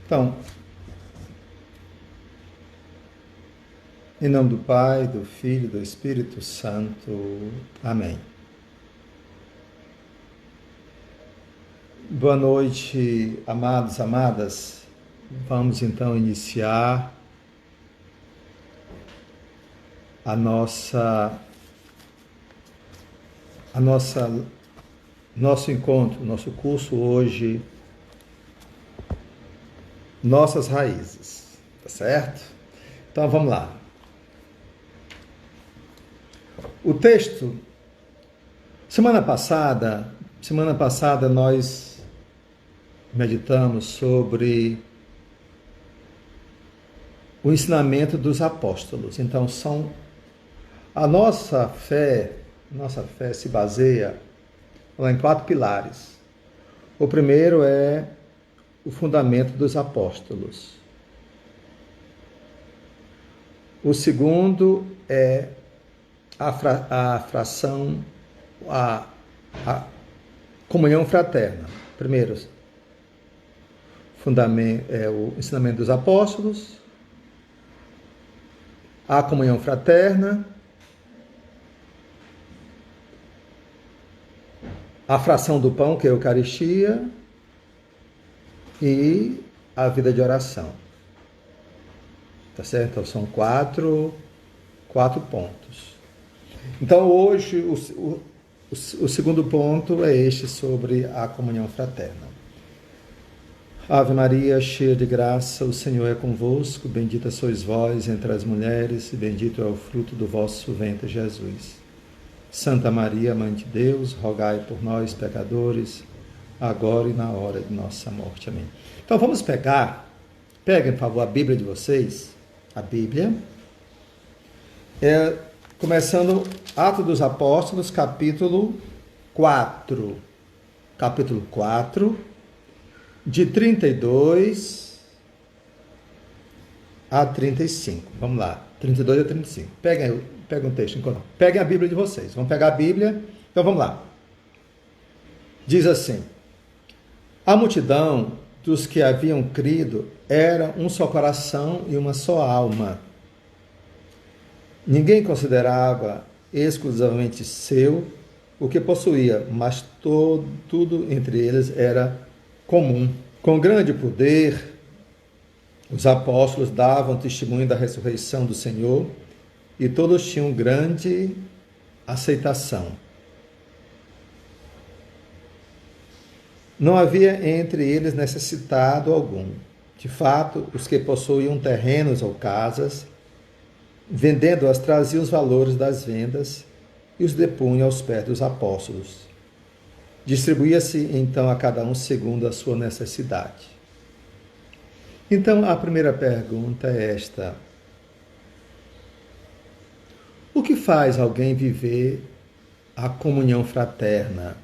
Então, em nome do Pai, do Filho e do Espírito Santo. Amém. Boa noite, amados, amadas. Vamos então iniciar nosso encontro, nosso curso hoje, Nossas Raízes, tá certo? Então vamos lá. O texto, semana passada nós meditamos sobre o ensinamento dos apóstolos. Então a nossa fé se baseia em 4 pilares. O primeiro é o fundamento dos apóstolos. O segundo é a comunhão fraterna. Primeiro, fundamento é o ensinamento dos apóstolos, a comunhão fraterna, a fração do pão, que é a Eucaristia, e a vida de oração. Tá certo? Então são quatro pontos. Então hoje o segundo ponto é este, sobre a comunhão fraterna. Ave Maria, cheia de graça, o Senhor é convosco, bendita sois vós entre as mulheres, e bendito é o fruto do vosso ventre, Jesus. Santa Maria, Mãe de Deus, rogai por nós, pecadores, agora e na hora de nossa morte. Amém. Então vamos peguem, por favor, a Bíblia de vocês, a Bíblia, começando Atos dos Apóstolos, capítulo 4, de 32 a 35, vamos lá, 32 a 35, peguem um texto, peguem a Bíblia de vocês, vamos pegar a Bíblia, então vamos lá. Diz assim: a multidão dos que haviam crido era um só coração e uma só alma. Ninguém considerava exclusivamente seu o que possuía, mas tudo entre eles era comum. Com grande poder, os apóstolos davam testemunho da ressurreição do Senhor e todos tinham grande aceitação. Não havia entre eles necessitado algum. De fato, os que possuíam terrenos ou casas, vendendo-as, traziam os valores das vendas e os depunham aos pés dos apóstolos. Distribuía-se então a cada um segundo a sua necessidade. Então, a primeira pergunta é esta: o que faz alguém viver a comunhão fraterna?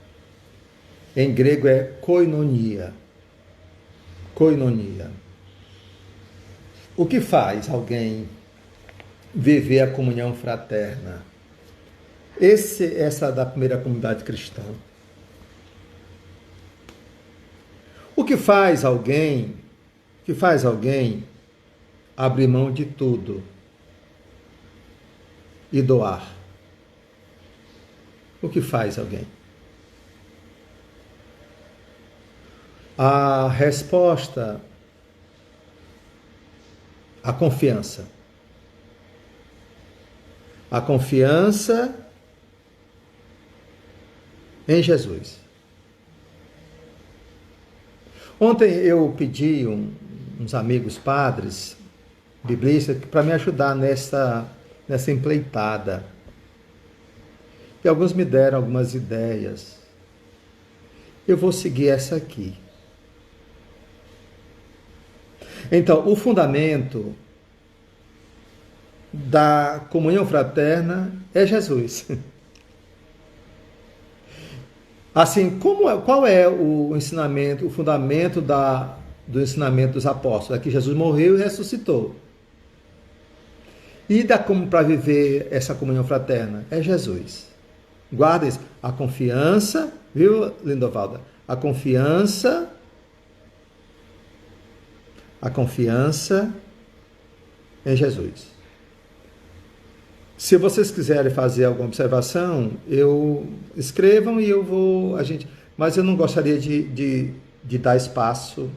Em grego é koinonia. Koinonia. O que faz alguém viver a comunhão fraterna? Essa da primeira comunidade cristã. O que faz alguém abrir mão de tudo e doar? O que faz alguém? A resposta: a confiança. A confiança em Jesus. Ontem eu pedi uns amigos padres, biblistas, para me ajudar nessa empreitada. E alguns me deram algumas ideias. Eu vou seguir essa aqui. Então, o fundamento da comunhão fraterna é Jesus. Assim, qual é o ensinamento, o fundamento do ensinamento dos apóstolos? É que Jesus morreu e ressuscitou. E como para viver essa comunhão fraterna? É Jesus. Guarda isso. A confiança, viu, Lindovalda? A confiança A confiança em Jesus. Se vocês quiserem fazer alguma observação, escrevam e mas eu não gostaria de dar espaço.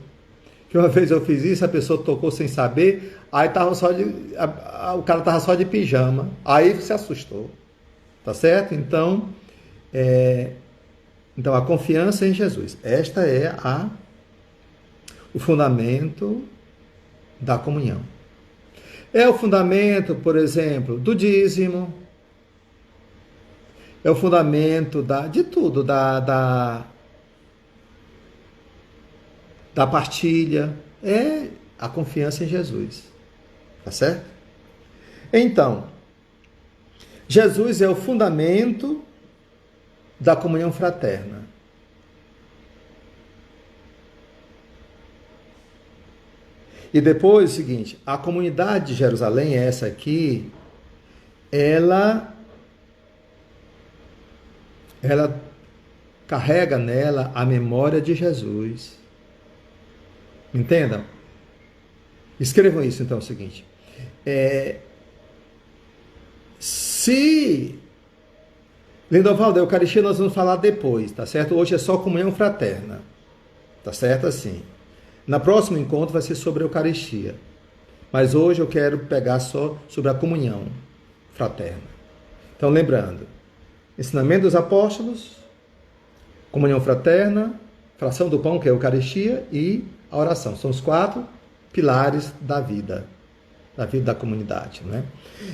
Que uma vez eu fiz isso, a pessoa tocou sem saber, aí o cara estava só de pijama, aí se assustou. Tá certo? Então a confiança em Jesus. Esta é o fundamento da comunhão. É o fundamento, por exemplo, do dízimo. É o fundamento de tudo, da partilha. É a confiança em Jesus. Tá certo? Então, Jesus é o fundamento da comunhão fraterna. E depois, o seguinte, a comunidade de Jerusalém, essa aqui, ela carrega nela a memória de Jesus. Entendam? Escrevam isso, então, é o seguinte. Lindovaldo, da Eucaristia nós vamos falar depois, tá certo? Hoje é só comunhão fraterna. Tá certo? Assim. No próximo encontro vai ser sobre a Eucaristia. Mas hoje eu quero pegar só sobre a comunhão fraterna. Então, lembrando, ensinamento dos apóstolos, comunhão fraterna, fração do pão, que é a Eucaristia, e a oração. São os 4 pilares da vida da comunidade. Né?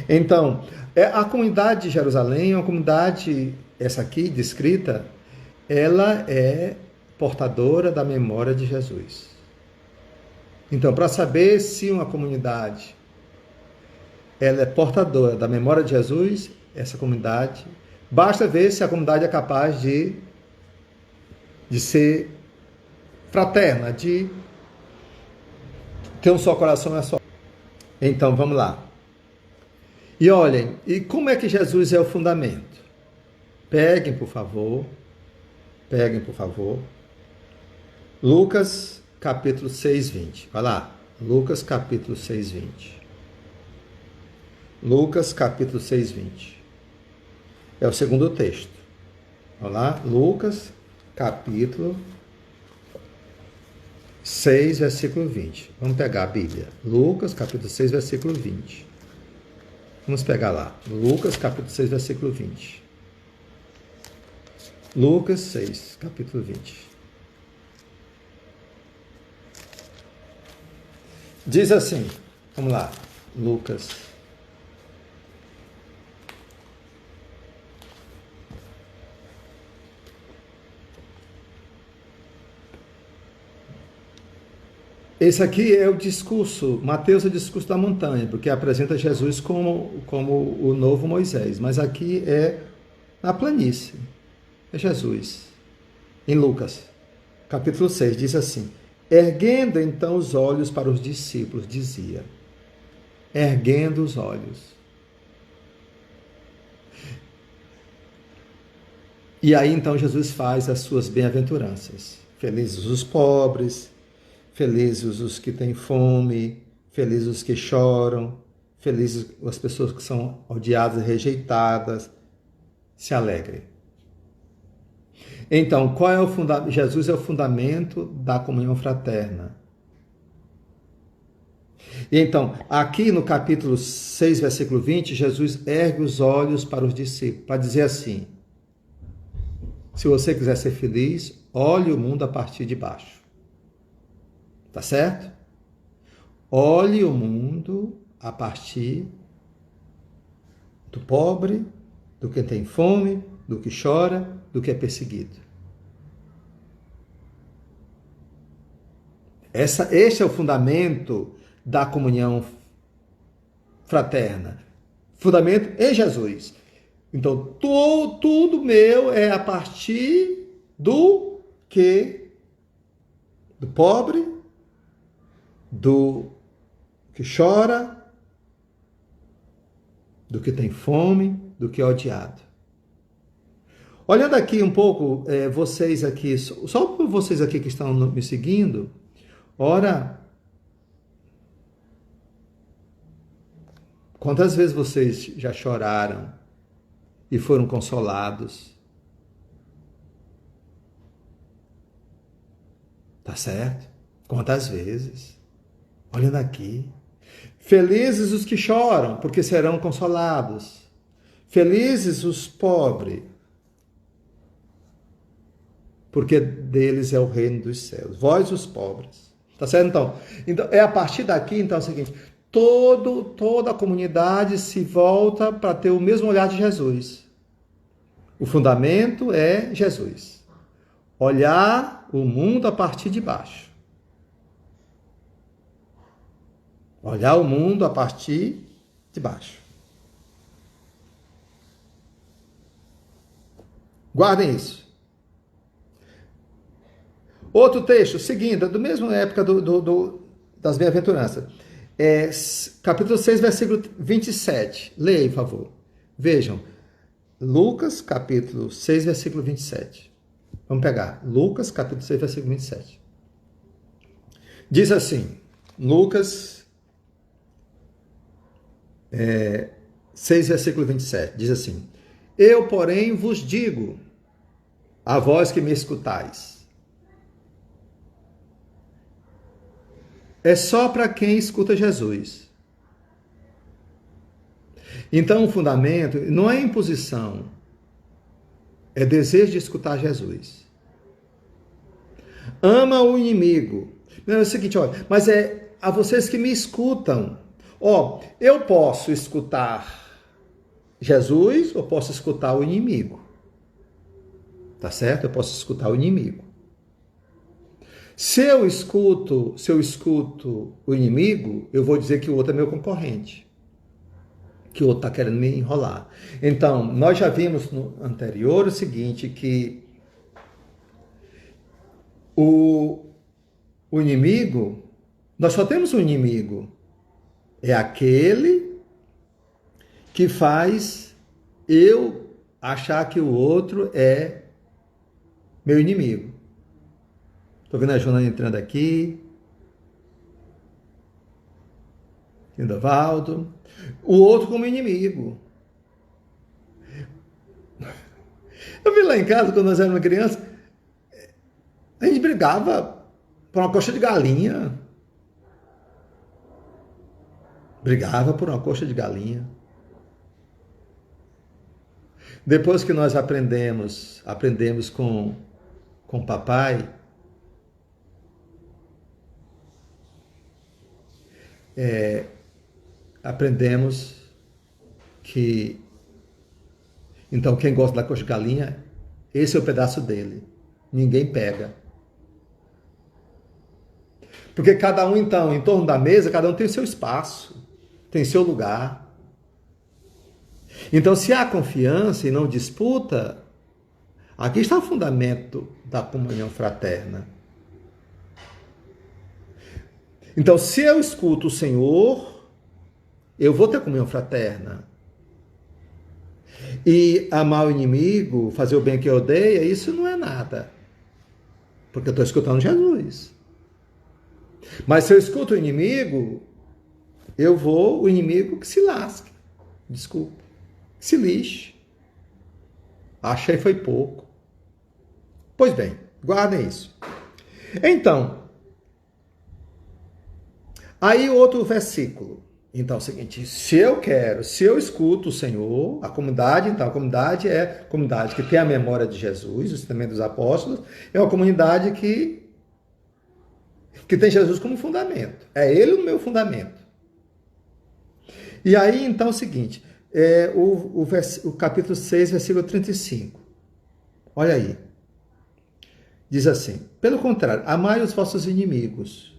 Então, a comunidade de Jerusalém é uma comunidade, essa aqui, descrita, ela é portadora da memória de Jesus. Então, para saber se uma comunidade ela é portadora da memória de Jesus, essa comunidade, basta ver se a comunidade é capaz de ser fraterna, de ter um só coração e uma só. Então, vamos lá. E olhem, e como é que Jesus é o fundamento? Peguem, por favor. Lucas, capítulo 6, 20. Vai lá. Lucas, capítulo 6, 20. Lucas, capítulo 6, 20. É o segundo texto. Vamos lá. Lucas, capítulo 6, versículo 20. Vamos pegar a Bíblia. Lucas, capítulo 6, versículo 20. Vamos pegar lá. Lucas, capítulo 6, versículo 20. Lucas 6, capítulo 20. Diz assim, vamos lá, Lucas. Esse aqui é o discurso, Mateus é o discurso da montanha, porque apresenta Jesus como o novo Moisés, mas aqui é na planície, é Jesus. Em Lucas, capítulo 6, diz assim: erguendo então os olhos para os discípulos, dizia, erguendo os olhos. E aí então Jesus faz as suas bem-aventuranças. Felizes os pobres, felizes os que têm fome, felizes os que choram, felizes as pessoas que são odiadas e rejeitadas. Se alegrem. Então, qual é o fundamento? Jesus é o fundamento da comunhão fraterna. E então, aqui no capítulo 6, versículo 20, Jesus ergue os olhos para os discípulos, para dizer assim: se você quiser ser feliz, olhe o mundo a partir de baixo. Tá certo? Olhe o mundo a partir do pobre, do que tem fome, do que chora, do que é perseguido. Este é o fundamento da comunhão fraterna. Fundamento em Jesus. Então, tudo meu é a partir do pobre, do que chora, do que tem fome, do que é odiado. Olhando aqui um pouco, vocês aqui, só por vocês aqui que estão me seguindo, ora, Quantas vezes vocês já choraram e foram consolados? Tá certo? Quantas vezes? Olhando aqui. Felizes os que choram, porque serão consolados. Felizes os pobres, porque deles é o reino dos céus. Vós os pobres. Tá certo? Então é a partir daqui, então, é o seguinte: toda a comunidade se volta para ter o mesmo olhar de Jesus. O fundamento é Jesus. Olhar o mundo a partir de baixo. Olhar o mundo a partir de baixo. Guardem isso. Outro texto, seguindo, do mesmo época das bem-aventuranças. Capítulo 6, versículo 27. Leia, por favor. Vejam. Lucas, capítulo 6, versículo 27. Vamos pegar. Lucas, capítulo 6, versículo 27. Diz assim, Lucas 6, versículo 27. Diz assim: Eu, porém, vos digo, a vós que me escutais, é só para quem escuta Jesus. Então, o fundamento não é imposição, é desejo de escutar Jesus. Ama o inimigo. Não, é o seguinte, olha, mas é a vocês que me escutam. Eu posso escutar Jesus ou posso escutar o inimigo. Tá certo? Eu posso escutar o inimigo. Se eu escuto o inimigo, eu vou dizer que o outro é meu concorrente, que o outro está querendo me enrolar. Então, nós já vimos no anterior o seguinte, que o inimigo, nós só temos um inimigo, é aquele que faz eu achar que o outro é meu inimigo. Estou vendo a Joana entrando aqui, Lindovaldo. O outro como inimigo. Eu vi lá em casa, quando nós éramos crianças, a gente brigava por uma coxa de galinha. Brigava por uma coxa de galinha. Depois que nós aprendemos com o papai, aprendemos que, então, quem gosta da coxa de galinha, esse é o pedaço dele. Ninguém pega. Porque cada um, então, em torno da mesa, cada um tem seu espaço, tem seu lugar. Então, se há confiança e não disputa, aqui está o fundamento da comunhão fraterna. Então, se eu escuto o Senhor, eu vou ter comunhão fraterna. E amar o inimigo, fazer o bem que eu odeio, isso não é nada. Porque eu estou escutando Jesus. Mas se eu escuto o inimigo, o inimigo que se lasque. Desculpa. Que se lixe. Achei foi pouco. Pois bem, guardem isso. Então, aí outro versículo. Então é o seguinte, se eu escuto o Senhor, a comunidade é a comunidade que tem a memória de Jesus, o ensinamento dos apóstolos, é uma comunidade que tem Jesus como fundamento. É ele o meu fundamento. E aí, então, é o seguinte, o capítulo 6, versículo 35. Olha aí. Diz assim, pelo contrário, amai os vossos inimigos,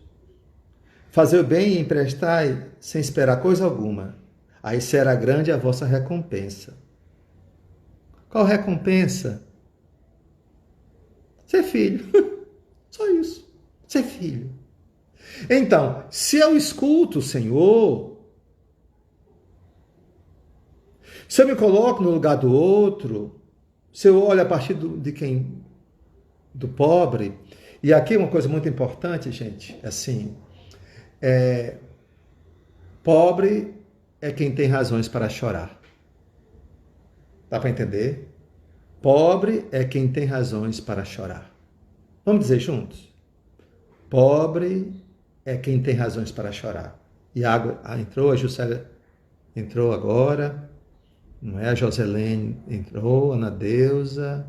fazer o bem e emprestai sem esperar coisa alguma. Aí será grande a vossa recompensa. Qual recompensa? Ser filho. Só isso. Ser filho. Então, se eu escuto o Senhor, se eu me coloco no lugar do outro, se eu olho a partir do pobre, e aqui uma coisa muito importante, gente, assim, pobre é quem tem razões para chorar. Dá para entender? Pobre é quem tem razões para chorar. Vamos dizer juntos? Pobre é quem tem razões para chorar. Iago entrou, a Juscelia entrou agora, não é? A Joselene entrou, a Ana Deusa.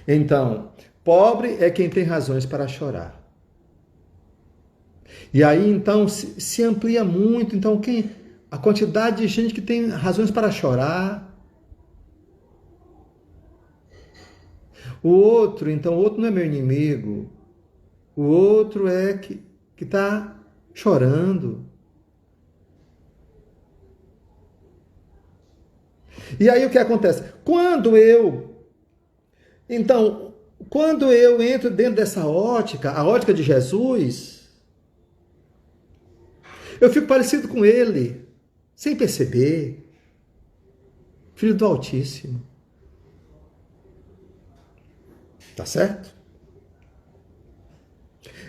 Então, pobre é quem tem razões para chorar. E aí, então, se amplia muito. Então, a quantidade de gente que tem razões para chorar. O outro não é meu inimigo. O outro é que está chorando. E aí o que acontece? Quando eu entro dentro dessa ótica, a ótica de Jesus, eu fico parecido com ele, sem perceber. Filho do Altíssimo. Tá certo?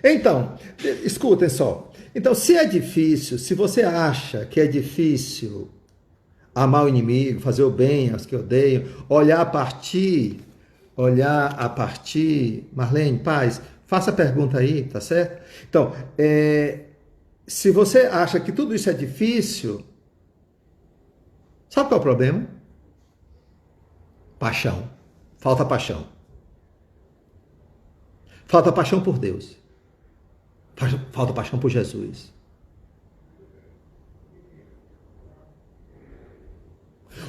Então, escutem só. Então, se você acha que é difícil amar o inimigo, fazer o bem aos que odeiam, olhar a partir, Marlene, Paz, faça a pergunta aí, tá certo? Então, se você acha que tudo isso é difícil, sabe qual é o problema? Paixão. Falta paixão. Falta paixão por Deus. Falta paixão por Jesus.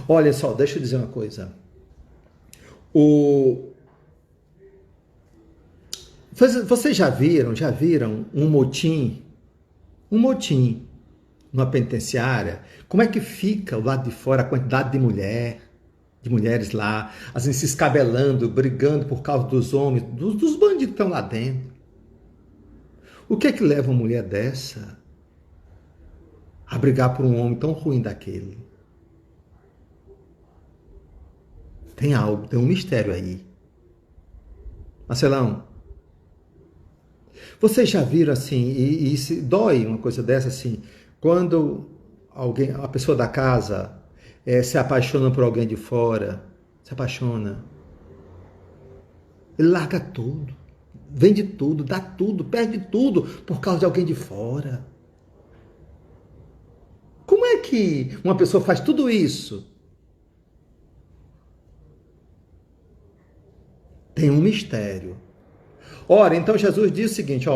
Olha só, deixa eu dizer uma coisa. Vocês já viram um motim numa penitenciária? Como é que fica o lado de fora a quantidade de mulheres lá, assim, se escabelando, brigando por causa dos homens, dos bandidos que estão lá dentro? O que é que leva uma mulher dessa a brigar por um homem tão ruim daquele? Tem algo, tem um mistério aí. Marcelão, vocês já viram assim, e se dói uma coisa dessa assim, quando a pessoa da casa se apaixona por alguém de fora, se apaixona, ele larga tudo, vende tudo, dá tudo, perde tudo por causa de alguém de fora. Como é que uma pessoa faz tudo isso? Tem um mistério. Ora, então Jesus diz o seguinte,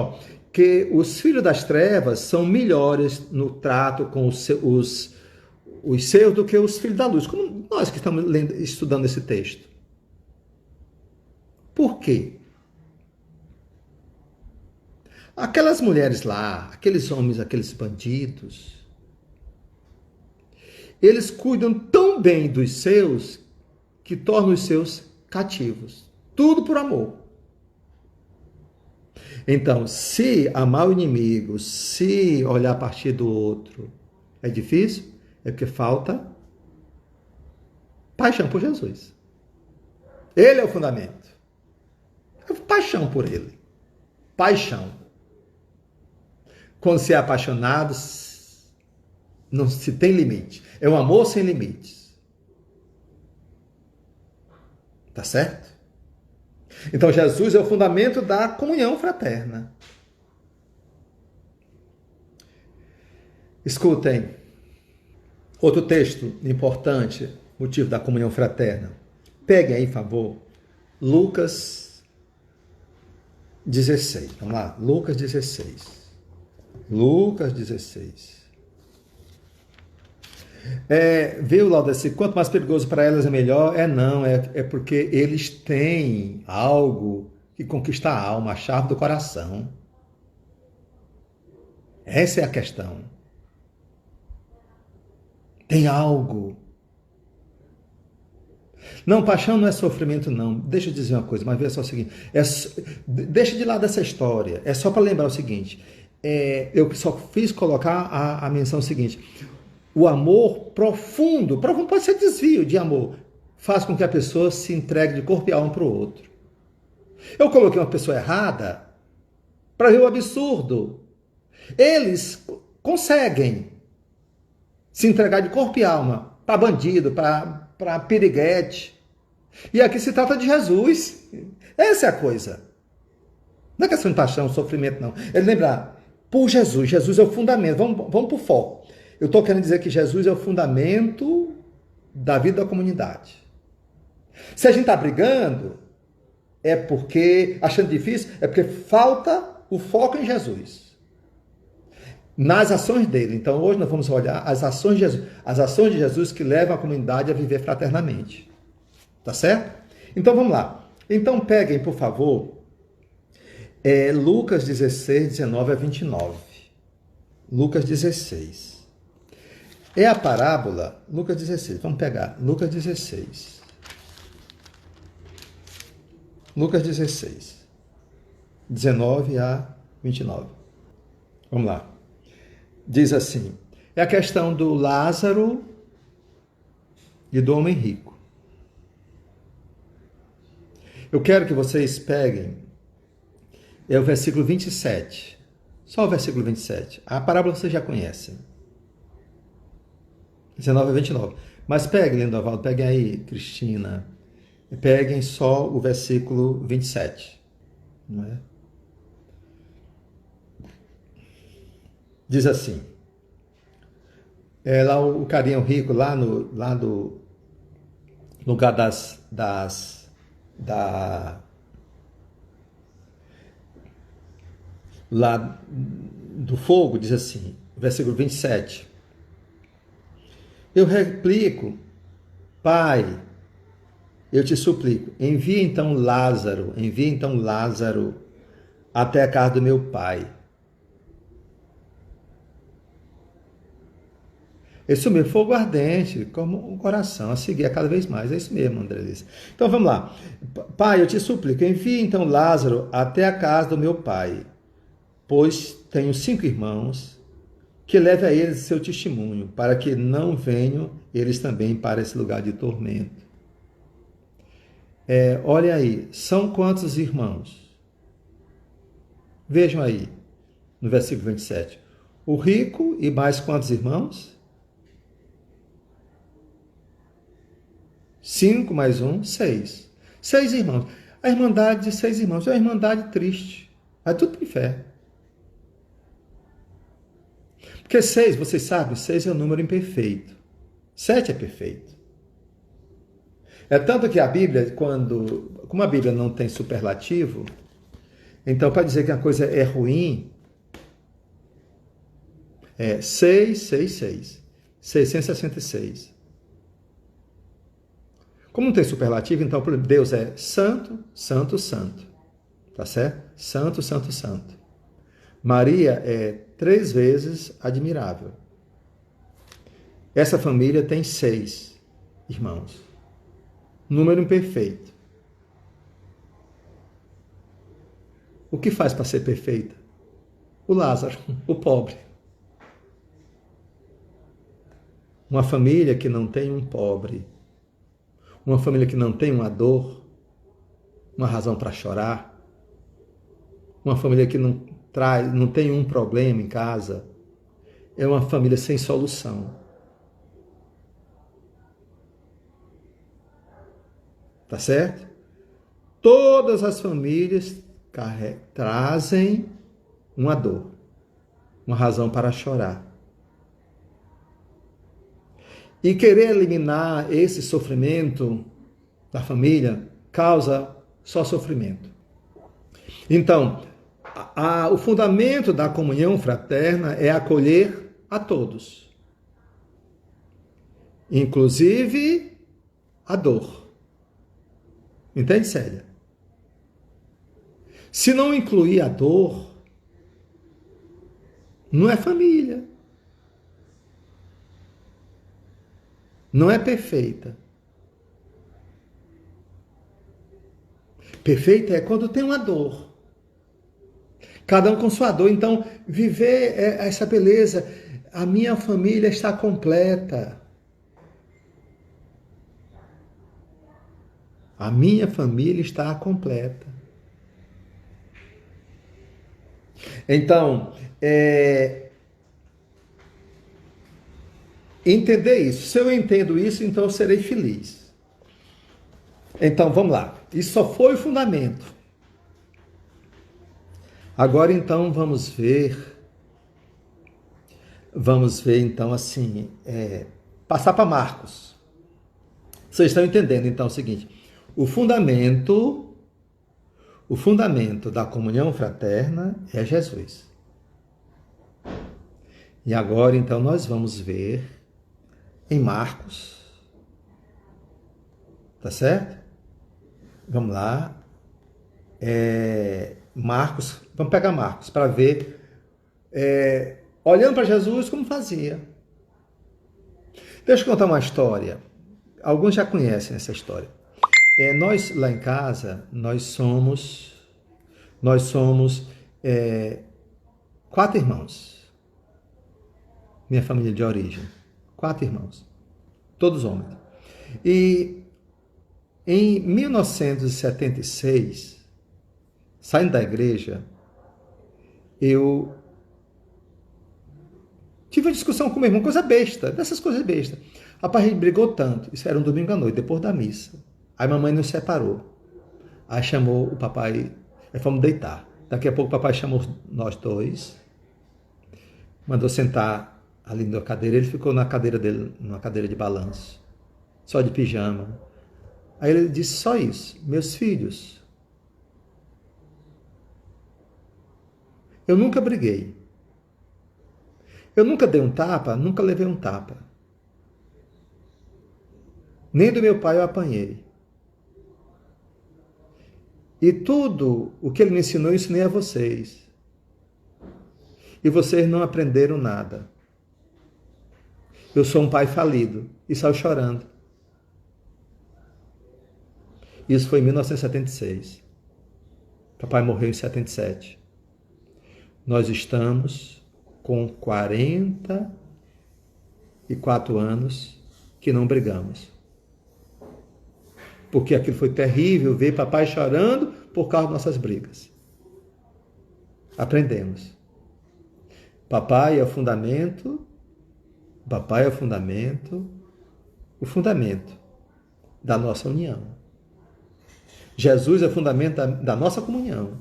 que os filhos das trevas são melhores no trato com os seus do que os filhos da luz, como nós que estamos estudando esse texto. Por quê? Aquelas mulheres lá, aqueles homens, aqueles bandidos, eles cuidam tão bem dos seus que tornam os seus cativos. Tudo por amor. Então, se amar o inimigo, se olhar a partir do outro é difícil, é porque falta paixão por Jesus. Ele é o fundamento. É paixão por ele. Paixão. Quando se é apaixonado, não se tem limite. É um amor sem limites. Tá certo? Então, Jesus é o fundamento da comunhão fraterna. Escutem, outro texto importante, motivo da comunhão fraterna. Peguem aí, por favor, Lucas 16. Vamos lá, Lucas 16. Lucas 16. Viu, Laudeci? Quanto mais perigoso para elas é melhor? Não, é porque eles têm algo que conquista a alma, a chave do coração. Essa é a questão. Tem algo. Não, paixão não é sofrimento, não. Deixa eu dizer uma coisa, mas veja só o seguinte. Deixa de lado essa história. É só para lembrar o seguinte. Eu só fiz colocar a menção seguinte. O amor profundo pode ser desvio de amor, faz com que a pessoa se entregue de corpo e alma para o outro. Eu coloquei uma pessoa errada para ver o absurdo. Eles conseguem se entregar de corpo e alma para bandido, para piriguete. E aqui se trata de Jesus. Essa é a coisa. Não é questão de paixão, sofrimento, não. É lembrar, por Jesus. Jesus é o fundamento. Vamos para o foco. Eu estou querendo dizer que Jesus é o fundamento da vida da comunidade. Se a gente está brigando, é porque, achando difícil, é porque falta o foco em Jesus. Nas ações dele. Então, hoje nós vamos olhar as ações de Jesus. As ações de Jesus que levam a comunidade a viver fraternamente. Tá certo? Então, vamos lá. Então, peguem, por favor, Lucas 16, 19 a 29. Lucas 16. É a parábola, Lucas 16, vamos pegar, Lucas 16. Lucas 16, 19 a 29. Vamos lá. Diz assim, é a questão do Lázaro e do homem rico. Eu quero que vocês peguem, é o versículo 27, só o versículo 27. A parábola vocês já conhecem. 19 a 29. Mas peguem, Lindovaldo, peguem aí, Cristina. Peguem só o versículo 27. Não é? Diz assim. Lá o carinha rico, lá do lugar lá do fogo, diz assim, versículo 27. Eu replico, Pai, eu te suplico, envia então Lázaro até a casa do meu pai. Isso mesmo, fogo ardente, como um coração, a seguir a cada vez mais. É isso mesmo, André Luiz. Então vamos lá. Pai, eu te suplico, envia então Lázaro até a casa do meu pai, pois tenho 5 irmãos, que leve a eles seu testemunho, para que não venham eles também para esse lugar de tormento. Olha aí, são quantos irmãos? Vejam aí, no versículo 27. O rico e mais quantos irmãos? 5 mais 1, 6. 6 irmãos. A irmandade de 6 irmãos é uma irmandade triste. Vai tudo para o inferno. Porque 6, vocês sabem, 6 é um número imperfeito. 7 é perfeito. É tanto que a Bíblia, como a Bíblia não tem superlativo, então para dizer que a coisa é ruim, é 666. 666. Como não tem superlativo, então Deus é santo, santo, santo. Tá certo? Santo, santo, santo. Maria é 3 vezes admirável. Essa família tem 6 irmãos. Número imperfeito. O que faz para ser perfeita? O Lázaro, o pobre. Uma família que não tem um pobre. Uma família que não tem uma dor, uma razão para chorar. Uma família que não tem um problema em casa. É uma família sem solução. Tá certo? Todas as famílias trazem uma dor, uma razão para chorar. E querer eliminar esse sofrimento da família causa só sofrimento. Então, o fundamento da comunhão fraterna é acolher a todos, inclusive a dor. Entende, Célia? Se não incluir a dor, não é família. Não é perfeita. Perfeita é quando tem uma dor. Cada um com sua dor. Então, viver essa beleza. A minha família está completa. A minha família está completa. Então, entender isso. Se eu entendo isso, então eu serei feliz. Então, vamos lá. Isso só foi o fundamento. Agora, então, vamos ver então, assim, passar para Marcos. Vocês estão entendendo, então, o seguinte. O fundamento da comunhão fraterna é Jesus. E agora, então, nós vamos ver em Marcos. Tá certo? Vamos lá. Marcos, vamos pegar Marcos para ver, olhando para Jesus, como fazia. Deixa eu contar uma história. Alguns já conhecem essa história. Nós, lá em casa, nós somos 4 irmãos. Minha família de origem. 4 irmãos. Todos homens. E em 1976, saindo da igreja, eu tive uma discussão com meu irmão, coisa besta, dessas coisas bestas. Rapaz, a gente brigou tanto, isso era um domingo à noite, depois da missa. Aí mamãe nos separou. Aí chamou o papai, aí fomos deitar. Daqui a pouco o papai chamou nós dois, mandou sentar ali na cadeira, ele ficou na cadeira dele, numa cadeira de balanço, só de pijama. Aí ele disse só isso: meus filhos, eu nunca briguei. Eu nunca dei um tapa, nunca levei um tapa. Nem do meu pai eu apanhei. E tudo o que ele me ensinou, eu ensinei a vocês. E vocês não aprenderam nada. Eu sou um pai falido. E saiu chorando. Isso foi em 1976. Papai morreu em 77. Nós estamos com 44 anos que não brigamos. Porque aquilo foi terrível, ver papai chorando por causa de nossas brigas. Aprendemos. Papai é o fundamento da nossa união. Jesus é o fundamento da nossa comunhão,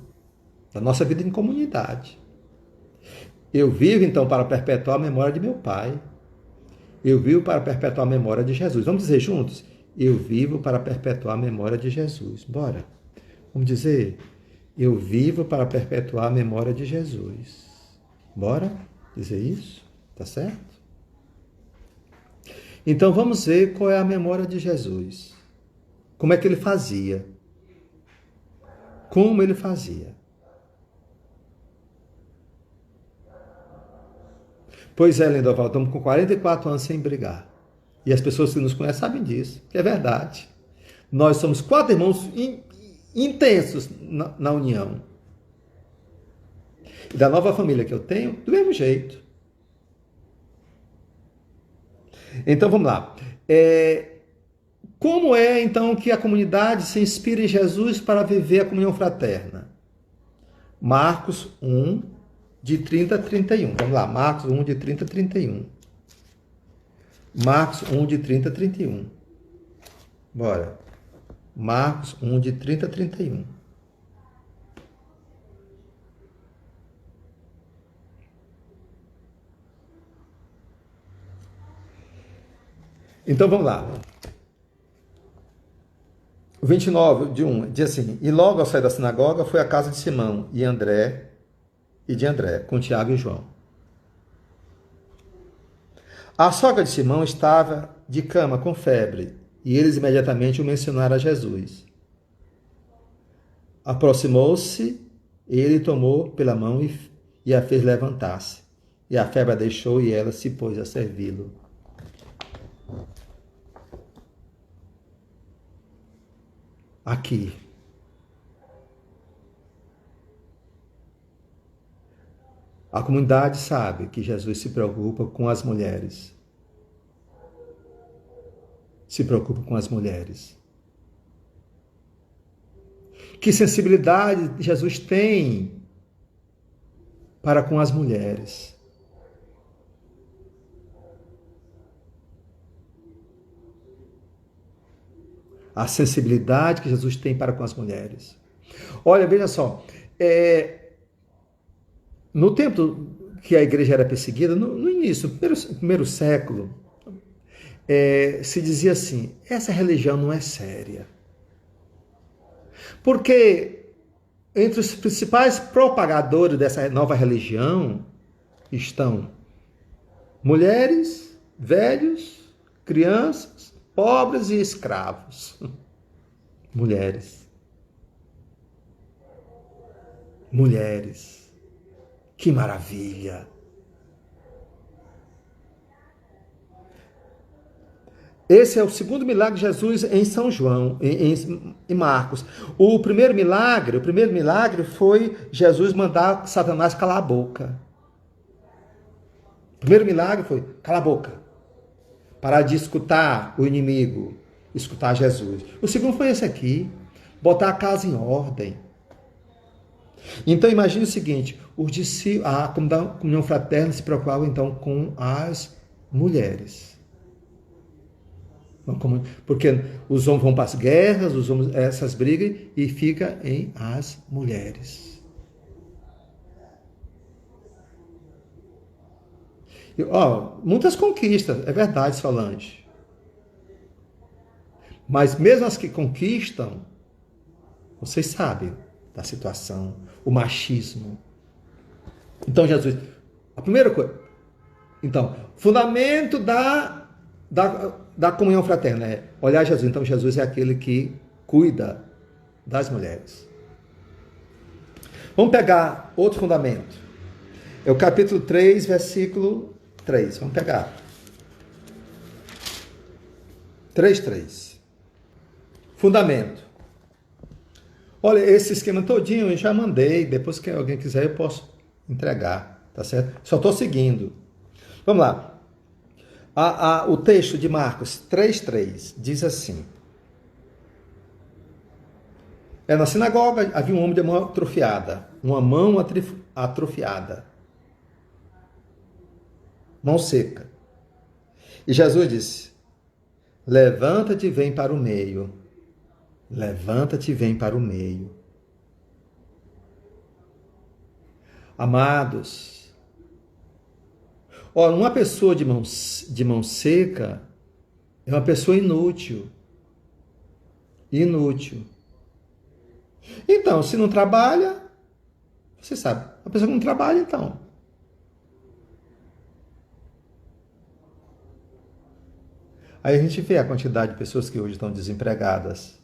da nossa vida em comunidade. Eu vivo, então, para perpetuar a memória de meu pai. Eu vivo para perpetuar a memória de Jesus. Vamos dizer juntos? Eu vivo para perpetuar a memória de Jesus. Bora. Vamos dizer? Eu vivo para perpetuar a memória de Jesus. Bora dizer isso? Tá certo? Então vamos ver qual é a memória de Jesus. Como é que ele fazia? Como ele fazia? Pois é, Lindoval, estamos com 44 anos sem brigar. E as pessoas que nos conhecem sabem disso, que é verdade. Nós somos 4 irmãos intensos na união. E da nova família que eu tenho, do mesmo jeito. Então vamos lá. Como é então que a comunidade se inspira em Jesus para viver a comunhão fraterna? Marcos 1, de 30 a 31. Vamos lá, Marcos 1, de 30 a 31. Marcos 1, de 30 a 31. Bora. Marcos 1, de 30 a 31. Então vamos lá. O 29 de 1 diz assim: E logo ao sair da sinagoga foi à casa de Simão e de André, com Tiago e João. A sogra de Simão estava de cama com febre, e eles imediatamente o mencionaram a Jesus. Aproximou-se, ele tomou pela mão e a fez levantar-se. E a febre a deixou e ela se pôs a servi-lo. Aqui. A comunidade sabe que Jesus se preocupa com as mulheres. Se preocupa com as mulheres. Que sensibilidade Jesus tem para com as mulheres. a sensibilidade que Jesus tem para com as mulheres. Olha, veja só, no tempo que a igreja era perseguida, no início, no primeiro século, se dizia assim, essa religião não é séria. Porque entre os principais propagadores dessa nova religião estão mulheres, velhos, crianças, pobres e escravos. Mulheres. Mulheres. Que maravilha! Esse é o segundo milagre de Jesus em São João, em Marcos. O primeiro milagre foi Jesus mandar Satanás calar a boca. O primeiro milagre foi calar a boca. Parar de escutar o inimigo, escutar Jesus. O segundo foi esse aqui, botar a casa em ordem. Então imagine o seguinte, a comunhão fraterna se preocupava então com as mulheres. Porque os homens vão para as guerras, os homens, essas brigas, e fica em as mulheres. Muitas conquistas, é verdade, Solange. Mas mesmo as que conquistam, vocês sabem da situação, o machismo. Então, Jesus, a primeira coisa, então, fundamento da comunhão fraterna é olhar Jesus. Então, Jesus é aquele que cuida das mulheres. Vamos pegar outro fundamento. É o capítulo 3, versículo 3. Vamos pegar. 3:3. Fundamento. Olha, esse esquema todinho eu já mandei. Depois que alguém quiser, eu posso entregar. Tá certo? Só estou seguindo. Vamos lá. O texto de Marcos 3:3 diz assim. Na sinagoga havia um homem de mão atrofiada. Uma mão atrofiada. Mão seca. E Jesus disse, levanta-te e vem para o meio. Levanta-te e vem para o meio. Amados, uma pessoa de mão seca é uma pessoa inútil. Inútil. Então, se não trabalha, você sabe, a pessoa que não trabalha, então. Aí a gente vê a quantidade de pessoas que hoje estão desempregadas.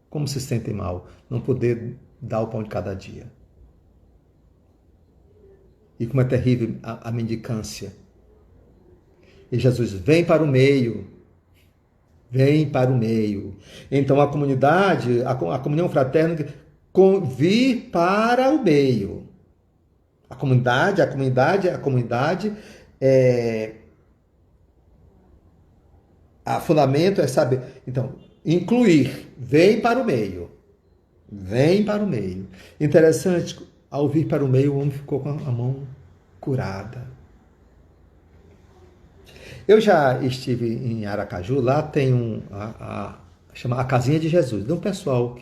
Como se sentem mal, não poder dar o pão de cada dia. E como é terrível a mendicância. E Jesus vem para o meio. Vem para o meio. Então a comunidade, a comunhão fraterna, vir para o meio. A comunidade a fundamento é saber. Então, incluir. Vem para o meio. Vem para o meio. Interessante, ao vir para o meio, o homem ficou com a mão curada. Eu já estive em Aracaju, lá tem chama a Casinha de Jesus. De um pessoal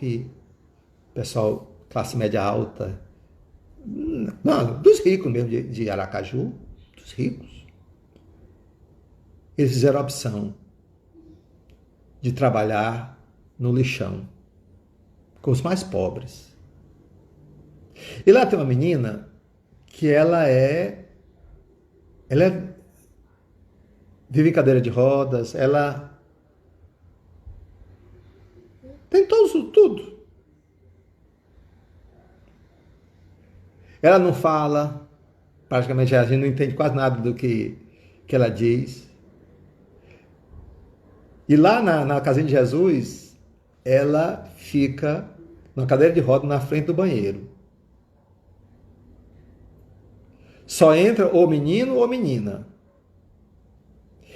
classe média alta, não, dos ricos mesmo de Aracaju, dos ricos. Eles fizeram a opção de trabalhar no lixão, com os mais pobres. E lá tem uma menina que ela vive em cadeira de rodas, ela tem tudo. Ela não fala, praticamente a gente não entende quase nada do que ela diz. E lá na Casinha de Jesus, ela fica na cadeira de rodas na frente do banheiro. Só entra ou menino ou menina.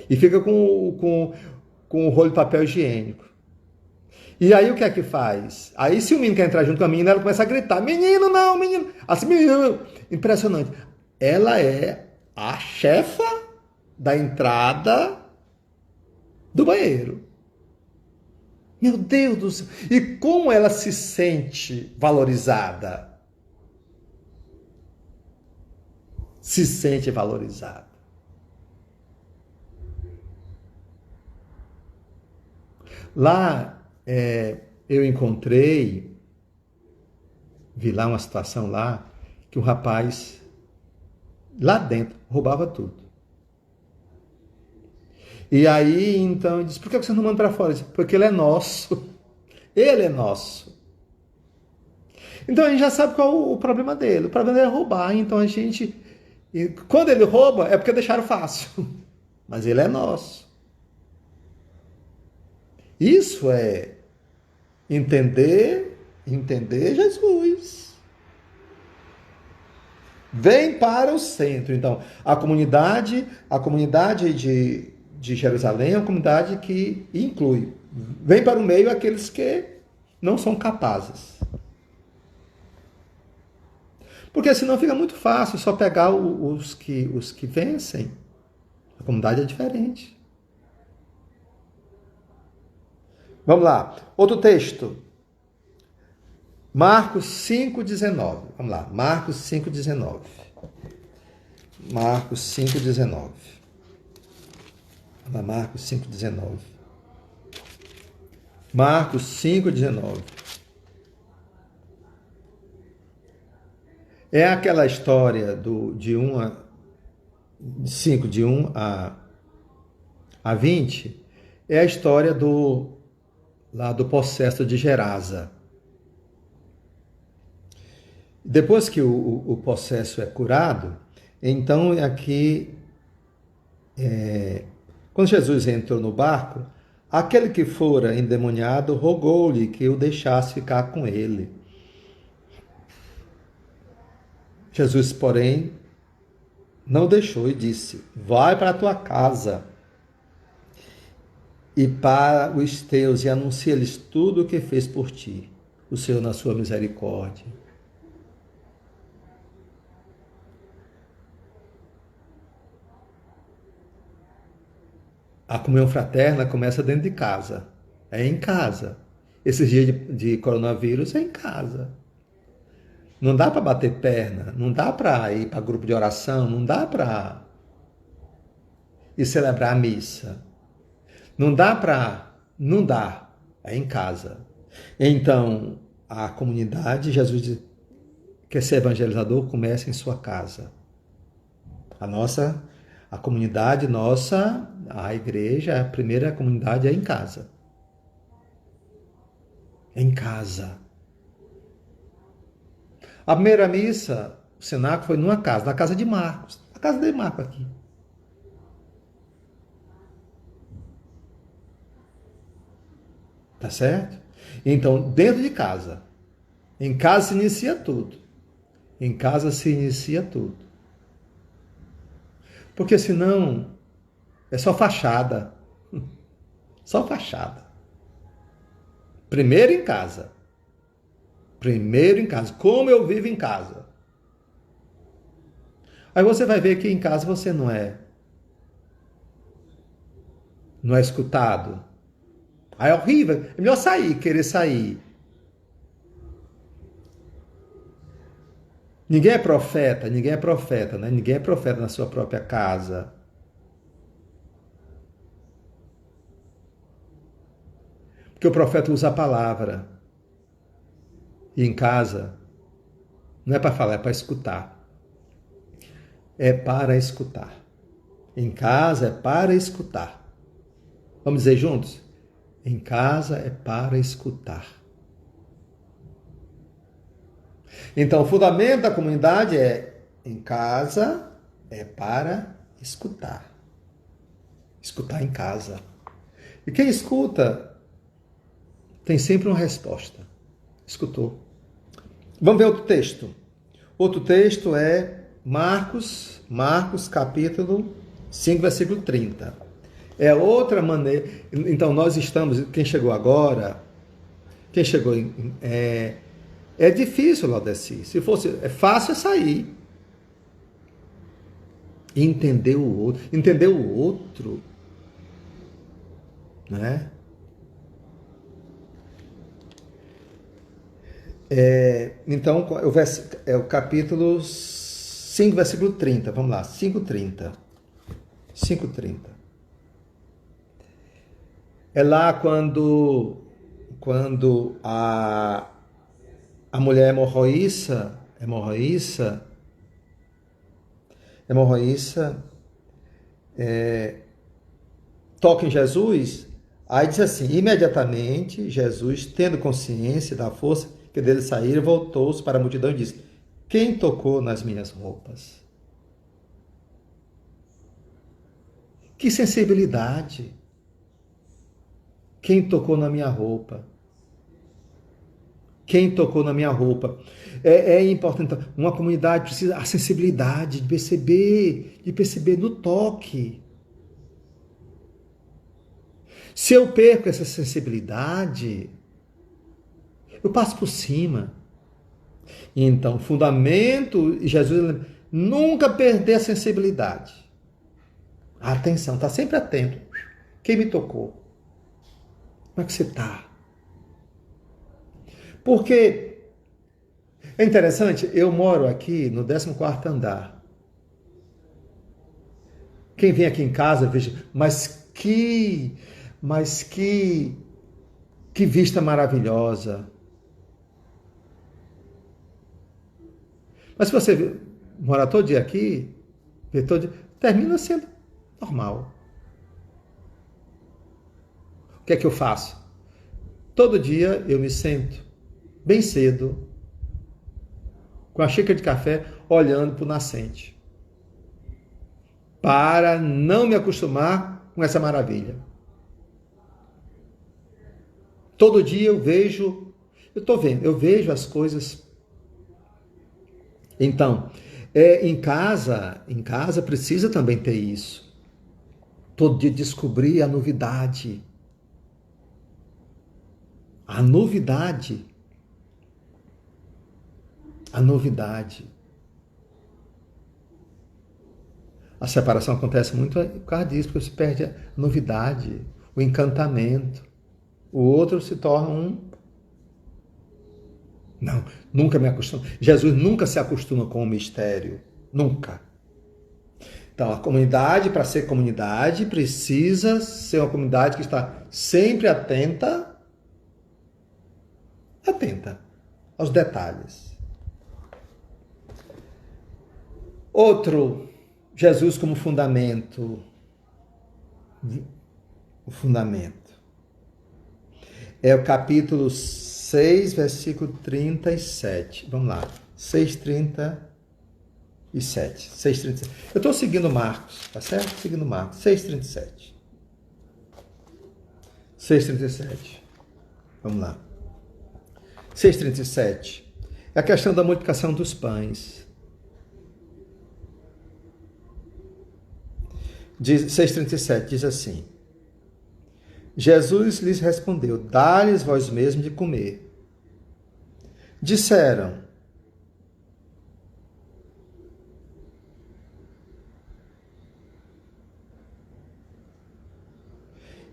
E fica com o rolo de papel higiênico. E aí o que é que faz? Aí se o menino quer entrar junto com a menina, ela começa a gritar, menino não, menino. Assim, menino. Impressionante. Ela é a chefa da entrada do banheiro. Meu Deus do céu! E como ela se sente valorizada? Se sente valorizada. Lá eu vi lá uma situação lá, que um rapaz, lá dentro, roubava tudo. E aí, então, ele disse, por que você não manda para fora? Disse, porque ele é nosso. Ele é nosso. Então a gente já sabe qual o problema dele. O problema dele é roubar. Então a gente. E quando ele rouba, é porque deixaram fácil. Mas ele é nosso. Isso é entender Jesus. Vem para o centro. Então, a comunidade de Jerusalém é uma comunidade que inclui. Vem para o meio aqueles que não são capazes. Porque senão fica muito fácil só pegar os que vencem. A comunidade é diferente. Vamos lá. Outro texto. Marcos 5,19. Vamos lá. Marcos 5,19. Marcos 5,19. Vamos lá. Marcos 5,19. Marcos 5,19. É aquela história de 5, de 1 a 20. É a história lá do possesso de Gerasa. Depois que o possesso é curado, então aqui, quando Jesus entrou no barco, aquele que fora endemoniado rogou-lhe que o deixasse ficar com ele. Jesus, porém, não deixou e disse, vai para a tua casa e para os teus e anuncia-lhes tudo o que fez por ti, o Senhor na sua misericórdia. A comunhão fraterna começa dentro de casa. É em casa. Esses dias de coronavírus é em casa. Não dá para bater perna, não dá para ir para grupo de oração, não dá para ir celebrar a missa. Não dá para... Não dá. É em casa. Então, a comunidade, Jesus quer ser evangelizador, começa em sua casa. A comunidade nossa, a igreja, a primeira comunidade é em casa. Em casa. A primeira missa, o cenáculo foi numa casa, na casa de Marcos. Na casa de Marcos aqui. Tá certo? Então, dentro de casa. Em casa se inicia tudo. Em casa se inicia tudo. Porque senão é só fachada. Só fachada. Primeiro em casa. Primeiro em casa. Como eu vivo em casa. Aí você vai ver que em casa você não é escutado. Aí é horrível. É melhor sair, querer sair. Ninguém é profeta, né? Ninguém é profeta na sua própria casa. Porque o profeta usa a palavra. E em casa, não é para falar, é para escutar. É para escutar. Em casa é para escutar. Vamos dizer juntos? Em casa é para escutar. Então, o fundamento da comunidade é em casa é para escutar. Escutar em casa. E quem escuta tem sempre uma resposta. Escutou. Vamos ver outro texto. Outro texto é Marcos capítulo 5, versículo 30. É outra maneira. Então, nós estamos, quem chegou agora, é difícil, Laudeci. Se fosse, é fácil sair. Entender o outro, né? Então, é o capítulo 5, versículo 30. Vamos lá, 5:30. 5:30. É lá quando a mulher hemorroíça, toca em Jesus, aí diz assim, imediatamente Jesus, tendo consciência da força que dele saíra, voltou-se para a multidão e disse, quem tocou nas minhas roupas? Que sensibilidade! Quem tocou na minha roupa? Quem tocou na minha roupa? É importante. Uma comunidade precisa a sensibilidade de perceber no toque. Se eu perco essa sensibilidade, eu passo por cima. Então, fundamento, Jesus nunca perder a sensibilidade. A atenção, está sempre atento. Quem me tocou? Como é que você está? Porque é interessante, eu moro aqui no 14º andar. Quem vem aqui em casa, veja, mas que vista maravilhosa. Mas se você morar todo dia aqui, termina sendo normal. O que é que eu faço? Todo dia eu me sento bem cedo, com a xícara de café, olhando para o nascente, para não me acostumar com essa maravilha. Todo dia eu vejo as coisas. Então, em casa precisa também ter isso. Todo dia descobrir a novidade. A novidade. A separação acontece muito por causa disso, porque você perde a novidade, o encantamento. O outro se torna um... Não, nunca me acostumo. Jesus nunca se acostuma com o mistério. Nunca. Então, a comunidade, para ser comunidade, precisa ser uma comunidade que está sempre atenta aos detalhes. Outro, Jesus como fundamento. O fundamento. É o capítulo 6, versículo 37. Vamos lá. 6:37. 6:37. Eu estou seguindo Marcos, tá certo? Seguindo Marcos. 6:37. 6:37. Vamos lá. 6:37. É a questão da multiplicação dos pães. 6:37 diz assim: Jesus lhes respondeu: dá-lhes vós mesmos de comer. Disseram: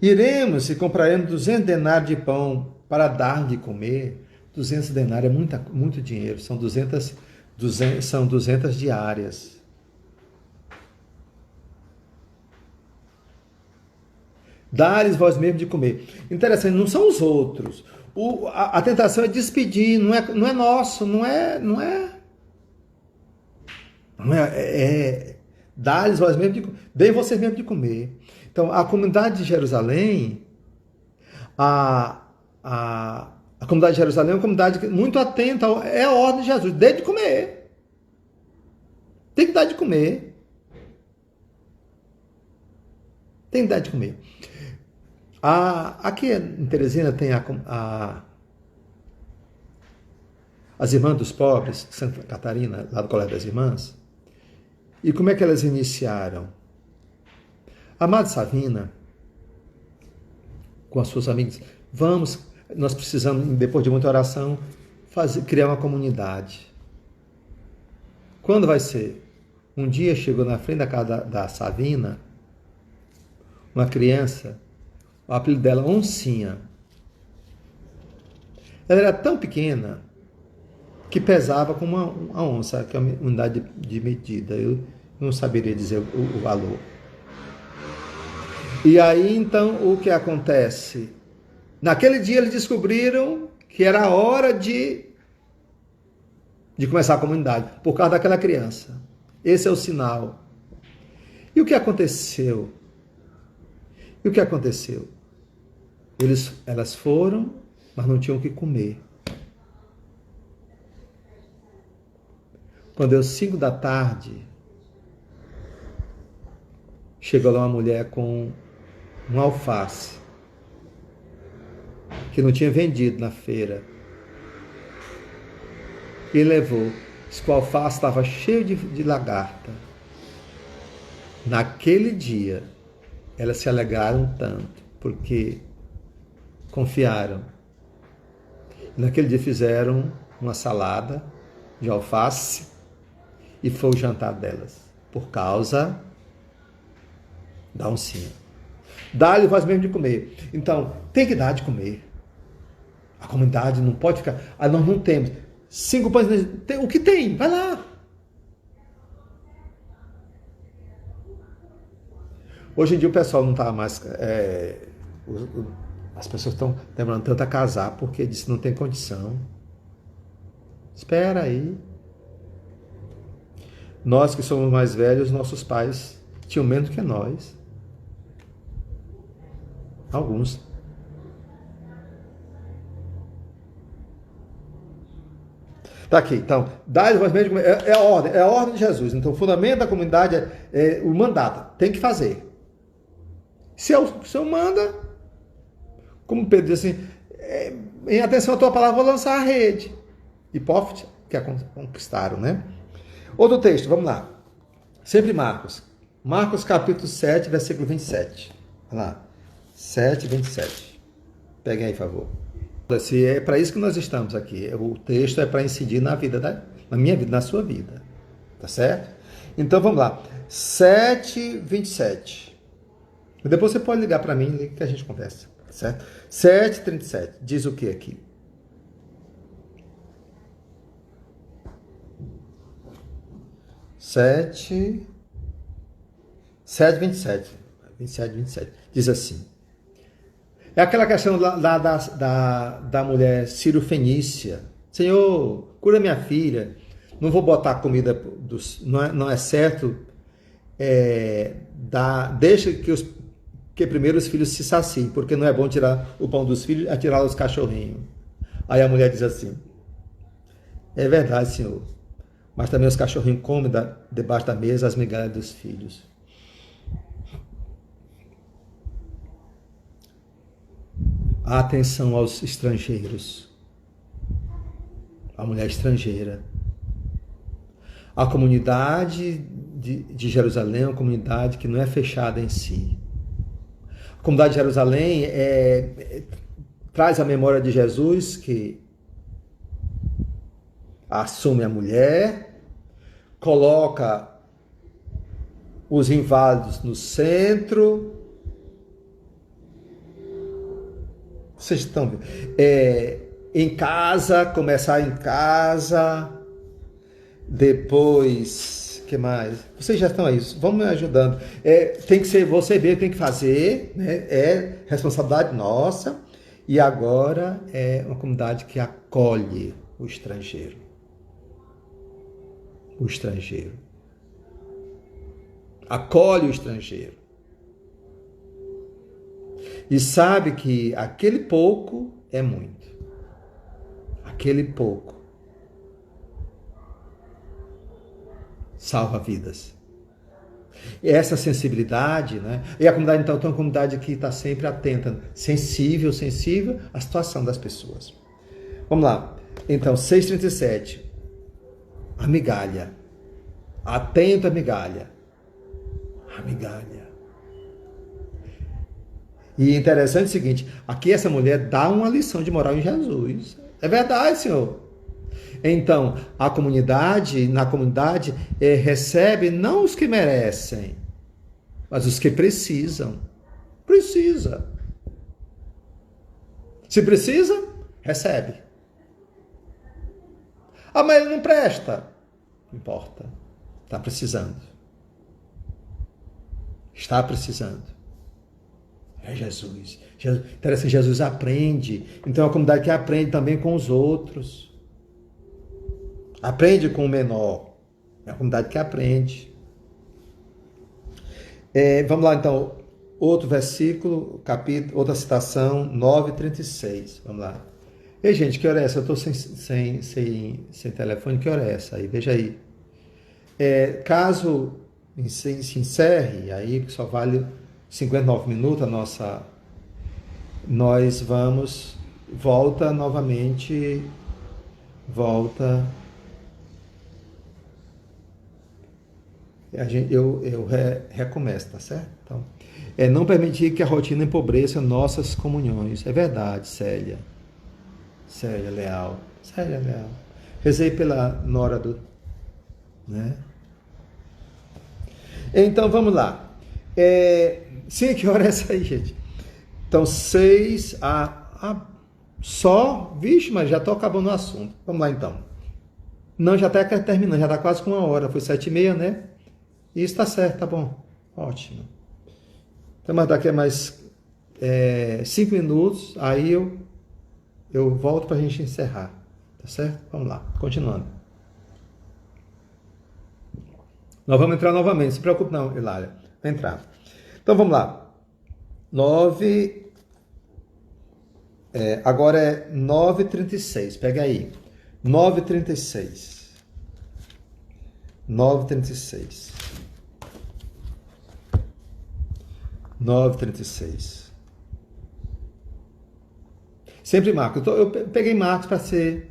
iremos e compraremos 200 denários de pão para dar de comer. 200 denários é muito dinheiro, são 200 diárias. Dá-lhes vós mesmo de comer. Interessante, não são os outros. A tentação é despedir, não é nosso, dá-lhes vós mesmo de comer. Deem vocês mesmo de comer. Então, a comunidade de Jerusalém, a comunidade de Jerusalém é uma comunidade muito atenta, é a ordem de Jesus, dê de comer. Tem que dar de comer. Tem que dar de comer. Aqui em Teresina tem as Irmãs dos Pobres, Santa Catarina, lá do Colégio das Irmãs. E como é que elas iniciaram? A Madre Savina, com as suas amigas, nós precisamos, depois de muita oração, criar uma comunidade. Quando vai ser? Um dia chegou na frente da casa da Savina, uma criança, o apelido dela, Oncinha. Ela era tão pequena que pesava como uma onça, que é uma unidade de medida. Eu não saberia dizer o valor. E aí, então, o que acontece? Naquele dia eles descobriram que era a hora de começar a comunidade, por causa daquela criança. Esse é o sinal. E o que aconteceu? E o que aconteceu? Elas foram, mas não tinham o que comer. Quando deu 5 da tarde, chegou lá uma mulher com um alface que não tinha vendido na feira. E levou. Diz que o alface estava cheio de lagarta. Naquele dia, elas se alegraram tanto, porque confiaram. Naquele dia fizeram uma salada de alface e foi o jantar delas, por causa da oncinha. Dá-lhe faz mesmo de comer. Então, tem que dar de comer. A comunidade não pode ficar... nós não temos 5 pães... O que tem? Vai lá. Hoje em dia o pessoal não está mais... as pessoas estão demorando tanto a casar porque disse que não tem condição. Espera aí. Nós que somos mais velhos, nossos pais tinham menos que nós. Alguns. Tá aqui, então, é a ordem de Jesus. Então, o fundamento da comunidade é o mandato, tem que fazer. Se o Senhor manda, como Pedro diz assim, em atenção à tua palavra, vou lançar a rede. Hipófite, que conquistaram, né? Outro texto, vamos lá. Sempre Marcos. Marcos capítulo 7, versículo 27. Vamos lá. 7, 27. Peguem aí, por favor. Se é para isso que nós estamos aqui. O texto é para incidir na vida, na minha vida, na sua vida. Tá certo? Então vamos lá. 7, 27. Depois você pode ligar para mim que a gente conversa. Tá certo? 7, 37. Diz o que aqui? Sete, 27. 27. Diz assim. É aquela questão da mulher Ciro-Fenícia. Senhor, cura minha filha. Não vou botar comida, não é certo. Deixa que primeiro os filhos se saciem, porque não é bom tirar o pão dos filhos e atirar os cachorrinhos. Aí a mulher diz assim, é verdade, Senhor, mas também os cachorrinhos comem debaixo da mesa as migalhas dos filhos. Atenção aos estrangeiros. A mulher estrangeira. A comunidade de Jerusalém é uma comunidade que não é fechada em si. A comunidade de Jerusalém traz a memória de Jesus, que assume a mulher, coloca os inválidos no centro. Vocês estão vendo? Em casa, começar em casa, depois, que mais? Vocês já estão aí, vamos me ajudando. Tem que ser você mesmo, tem que fazer, né? É responsabilidade nossa. E agora é uma comunidade que acolhe o estrangeiro. O estrangeiro. Acolhe o estrangeiro. E sabe que aquele pouco é muito. Aquele pouco salva vidas. E essa sensibilidade, né? E a comunidade, então, é uma comunidade que está sempre atenta, sensível à situação das pessoas. Vamos lá. Então, 6,37. A migalha. Atento à migalha. A migalha. E interessante é o seguinte, aqui essa mulher dá uma lição de moral em Jesus. É verdade, Senhor. Então, na comunidade, recebe não os que merecem, mas os que precisam. Precisa. Se precisa, recebe. Ah, mas ele não presta. Não importa. Está precisando. Está precisando. É Jesus. Interessante, Jesus aprende. Então é uma comunidade que aprende também com os outros. Aprende com o menor. É uma comunidade que aprende. Vamos lá então. Outro versículo, capítulo, outra citação, 9:36. Vamos lá. Ei, gente, que hora é essa? Eu estou sem telefone. Que hora é essa aí? Veja aí. Caso se encerre, aí só vale 59 minutos a nossa. Nós vamos. Volta novamente. Volta. Eu recomeço, tá certo? Então, não permitir que a rotina empobreça nossas comunhões. É verdade, Célia. Célia Leal. Célia Leal. Rezei pela nora do... Né? Então, vamos lá. Sim, que hora é essa aí, gente? Então, 6 só... Vixe, mas já estou acabando o assunto. Vamos lá, então. Não, já está terminando. Já está quase com 1 hora. Foi 7:30, né? Isso está certo, tá bom. Ótimo. Então, mas daqui a mais 5 minutos, aí eu volto para a gente encerrar. Tá certo? Vamos lá, continuando. Nós vamos entrar novamente, não se preocupe não, Hilária. Vai entrar. Então, vamos lá. 9... agora é 9:36. Pega aí. 9:36. 9:36. 9:36. Sempre Marcos. Eu peguei Marcos para ser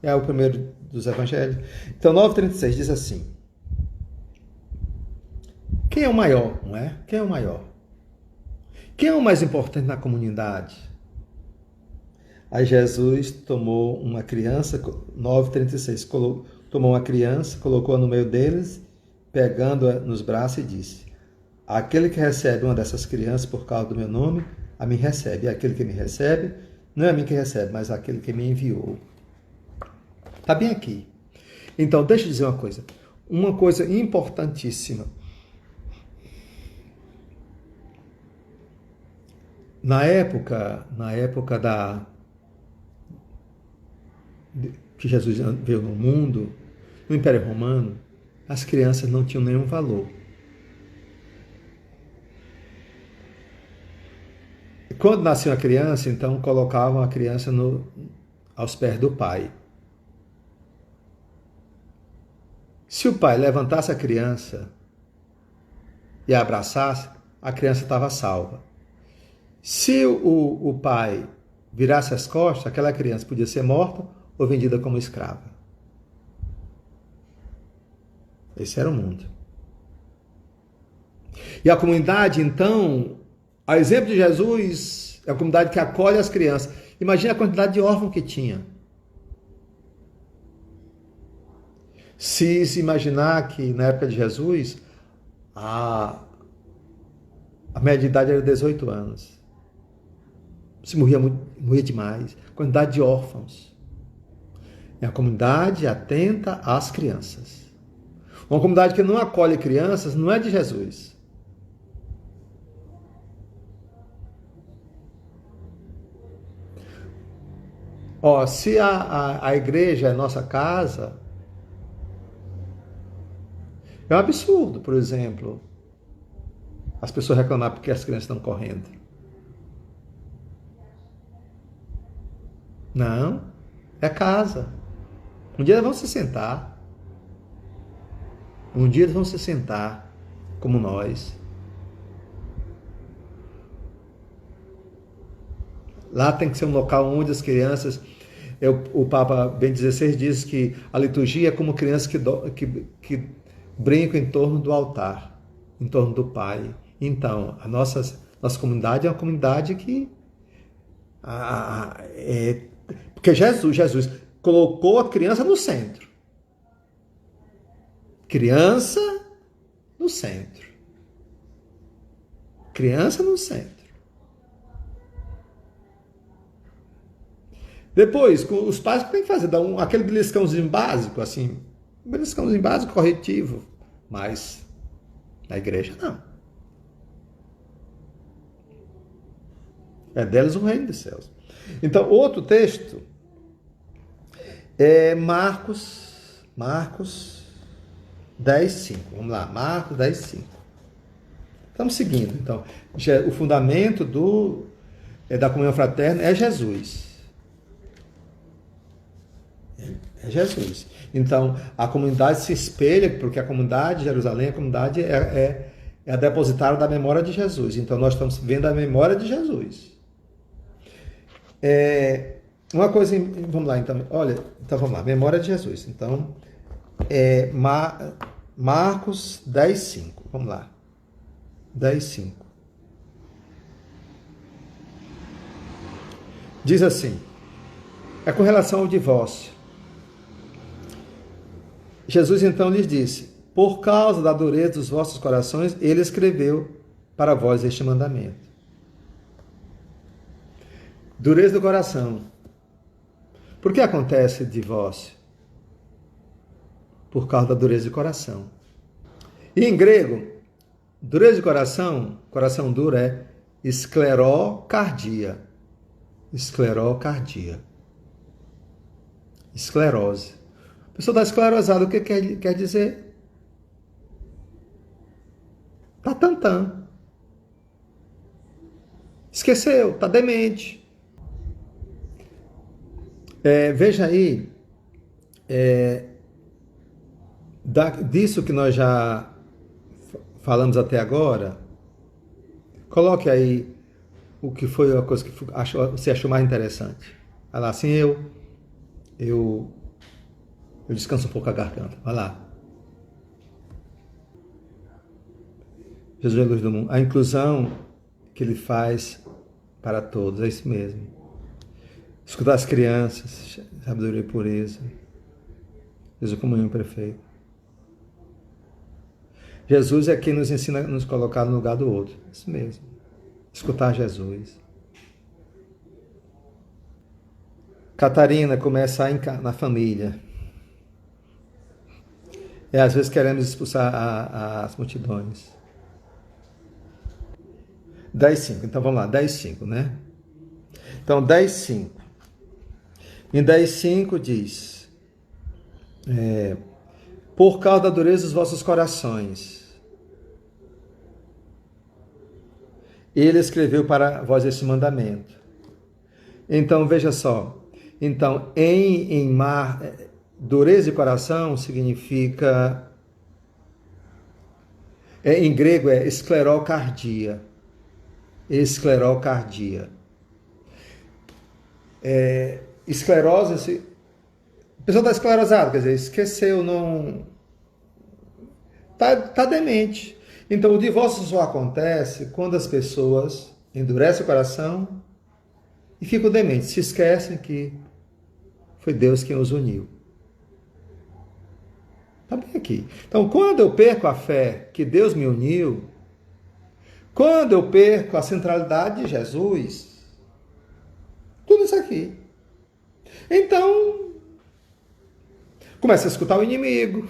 o primeiro dos evangelhos. Então, 9:36 diz assim: quem é o maior, não é? Quem é o maior? Quem é o mais importante na comunidade? Aí Jesus tomou uma criança, 9:36, tomou uma criança, colocou-a no meio deles, pegando-a nos braços e disse: aquele que recebe uma dessas crianças por causa do meu nome, a mim recebe. E aquele que me recebe, não é a mim que recebe, mas aquele que me enviou. Está bem aqui. Então, deixa eu dizer uma coisa. Uma coisa importantíssima. Na época que Jesus veio no mundo, no Império Romano, as crianças não tinham nenhum valor. Quando nascia uma criança, então colocavam a criança aos pés do pai. Se o pai levantasse a criança e a abraçasse, a criança estava salva. Se o pai virasse as costas, aquela criança podia ser morta ou vendida como escrava. Esse era o mundo. E a comunidade, então, a exemplo de Jesus, é a comunidade que acolhe as crianças. Imagina a quantidade de órfãos que tinha. Se imaginar que na época de Jesus, a média de idade era 18 anos. Se morria demais. Quantidade de órfãos. É a comunidade atenta às crianças. Uma comunidade que não acolhe crianças não é de Jesus. Se a igreja é nossa casa, é um absurdo, por exemplo, as pessoas reclamar porque as crianças estão correndo. Não, é casa. Um dia eles vão se sentar. Um dia eles vão se sentar como nós. Lá tem que ser um local onde as crianças... O Papa Bento XVI diz que a liturgia é como crianças que brincam em torno do altar, em torno do Pai. Então, a nossa comunidade é uma comunidade que... porque Jesus colocou a criança no centro. Criança no centro. Criança no centro. Depois, os pais têm que fazer, dar aquele beliscãozinho básico, assim, um beliscãozinho básico, corretivo, mas na igreja não. É deles o reino dos céus. Então, outro texto é Marcos 10:5. Vamos lá, Marcos 10:5. Estamos seguindo, então. O fundamento da comunhão fraterna é Jesus. É Jesus. Então, a comunidade se espelha, porque a comunidade de Jerusalém, a comunidade é a depositária da memória de Jesus. Então, nós estamos vendo a memória de Jesus. Uma coisa, vamos lá, então, olha, então vamos lá, memória de Jesus. Então, Marcos 10:5, vamos lá, 10:5. Diz assim, é com relação ao divórcio. Jesus então lhes disse, por causa da dureza dos vossos corações, ele escreveu para vós este mandamento. Dureza do coração. Por que acontece divórcio? Por causa da dureza de coração. E em grego, dureza de coração duro é esclerocardia. Esclerocardia. Esclerose. A pessoa está esclerosada, o que quer dizer? Está tantã. Esqueceu, está demente. Veja aí, disso que nós já falamos até agora, coloque aí o que foi a coisa que você achou mais interessante. Vai lá, assim eu descanso um pouco a garganta. Vai lá. Jesus é a luz do mundo. A inclusão que ele faz para todos, é isso mesmo. Escutar as crianças, sabedoria e pureza. Jesus, comunhão perfeita. Jesus é quem nos ensina a nos colocar no lugar do outro. Isso mesmo. Escutar Jesus. Catarina, começa na família. Às vezes queremos expulsar as multidões. 10:5. Então vamos lá, 10:5, né? Então 10:5. Em 10:5 diz, por causa da dureza dos vossos corações, ele escreveu para vós esse mandamento. Então, veja só. Então, dureza de coração significa, em grego é esclerocardia. Esclerocardia. Esclerose, a pessoa está esclerosada, quer dizer, esqueceu, não... Está demente. Então, o divórcio só acontece quando as pessoas endurecem o coração e ficam dementes, se esquecem que foi Deus quem os uniu. Está bem aqui. Então, quando eu perco a fé que Deus me uniu, quando eu perco a centralidade de Jesus, tudo isso aqui. Então, começa a escutar o inimigo.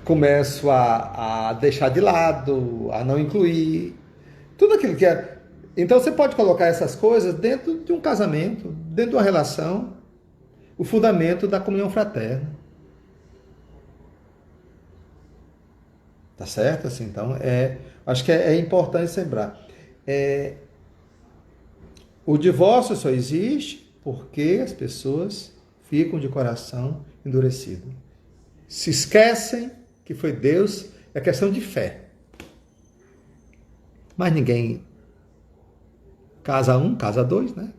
Começo a deixar de lado, a não incluir. Tudo aquilo que é. Então você pode colocar essas coisas dentro de um casamento, dentro de uma relação, o fundamento da comunhão fraterna. Tá certo? Assim, então, acho que é importante lembrar. O divórcio só existe porque as pessoas ficam de coração endurecido. Se esquecem que foi Deus, é questão de fé. Mas ninguém casa um, casa dois, né?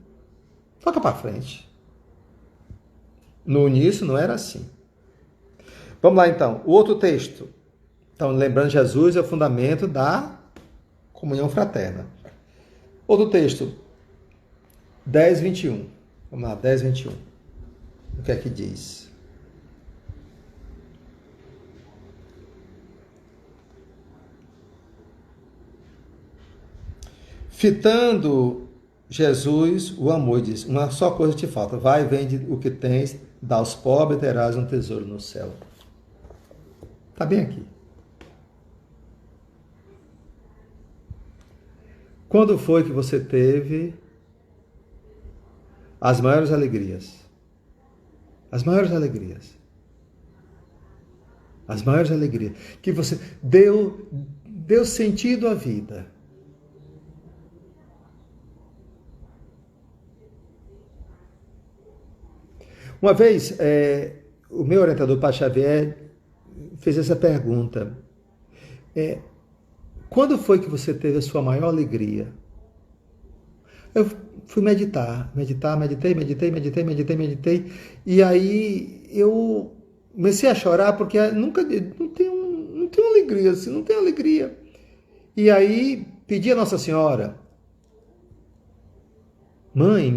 Toca para frente. No início não era assim. Vamos lá então, o outro texto. Então, lembrando, Jesus é o fundamento da comunhão fraterna. Outro texto, 10:21. Vamos lá, 10:21. O que é que diz? Fitando Jesus, o amor, e diz: uma só coisa te falta, vai, vende o que tens, dá aos pobres, terás um tesouro no céu. Está bem aqui. Quando foi que você teve as maiores alegrias? As maiores alegrias. As maiores alegrias. Que você deu sentido à vida. Uma vez, o meu orientador, Padre Xavier, fez essa pergunta. Quando foi que você teve a sua maior alegria? Eu fui meditei. E aí eu comecei a chorar porque não tenho alegria, assim, não tenho alegria. E aí pedi a Nossa Senhora: mãe,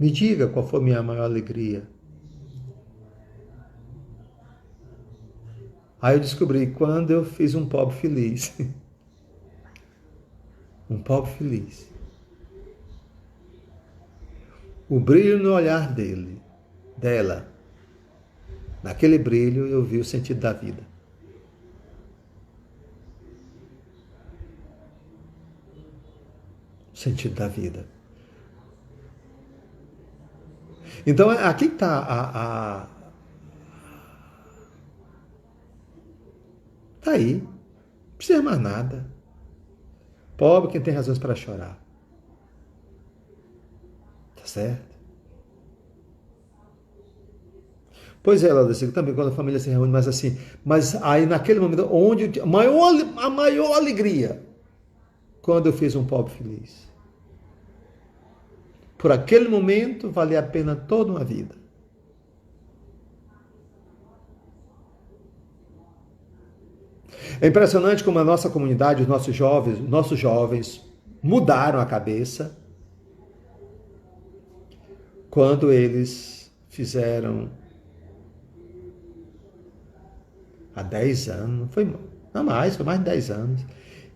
me diga qual foi a minha maior alegria. Aí eu descobri quando eu fiz um pobre feliz. Um pobre feliz. O brilho no olhar dela. Naquele brilho eu vi o sentido da vida. O sentido da vida. Então aqui está Está aí. Não precisa mais nada. Pobre quem tem razões para chorar. Tá certo? Pois é, Laudecir, também quando a família se reúne, mas aí naquele momento, onde a maior alegria, quando eu fiz um pobre feliz. Por aquele momento, valia a pena toda uma vida. É impressionante como a nossa comunidade, os nossos jovens mudaram a cabeça quando eles fizeram há 10 anos, foi mais de 10 anos,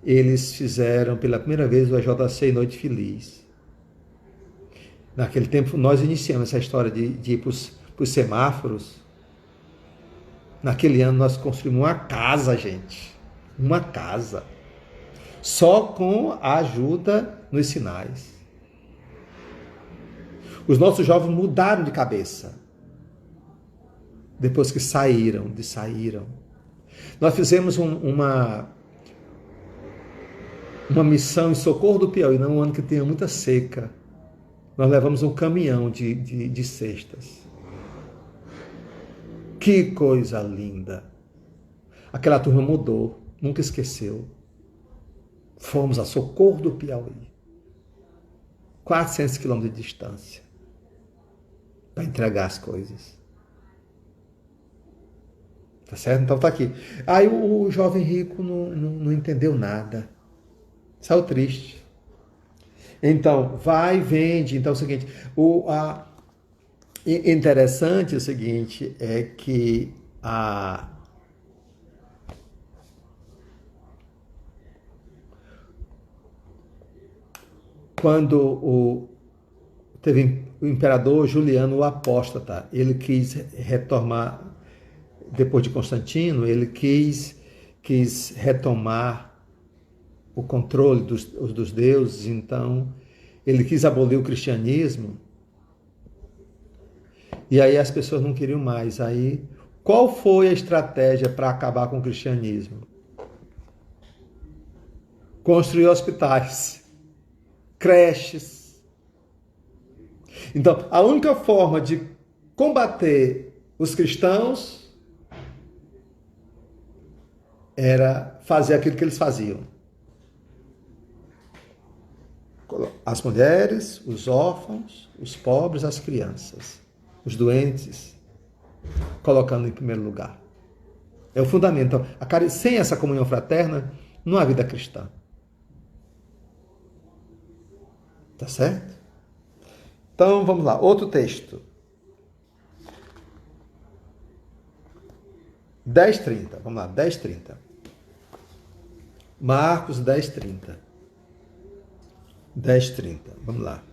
eles fizeram pela primeira vez o EJC Noite Feliz. Naquele tempo nós iniciamos essa história de ir para os semáforos. Naquele ano nós construímos uma casa, gente. Uma casa. Só com a ajuda nos sinais. Os nossos jovens mudaram de cabeça. Depois que saíram. Nós fizemos uma missão em Socorro do Piauí, num ano que tinha muita seca. Nós levamos um caminhão de cestas. Que coisa linda! Aquela turma mudou, nunca esqueceu. Fomos a Socorro do Piauí, 400 quilômetros de distância, para entregar as coisas. Tá certo? Então tá aqui. Aí o jovem rico não entendeu nada. Saiu triste. Então, vai e vende. Então é o seguinte, interessante é o seguinte, é que quando teve o imperador Juliano o Apóstata, ele quis retomar, depois de Constantino, ele quis retomar o controle dos deuses, então ele quis abolir o cristianismo, e aí as pessoas não queriam mais. Aí, qual foi a estratégia para acabar com o cristianismo? Construir hospitais, creches. Então, a única forma de combater os cristãos era fazer aquilo que eles faziam. As mulheres, os órfãos, os pobres, as crianças, os doentes, colocando em primeiro lugar. É o fundamento. Sem essa comunhão fraterna, não há vida cristã. Tá certo? Então, vamos lá. Outro texto. 10:30. Vamos lá, 10:30. Marcos 10:30. 10:30. Vamos lá.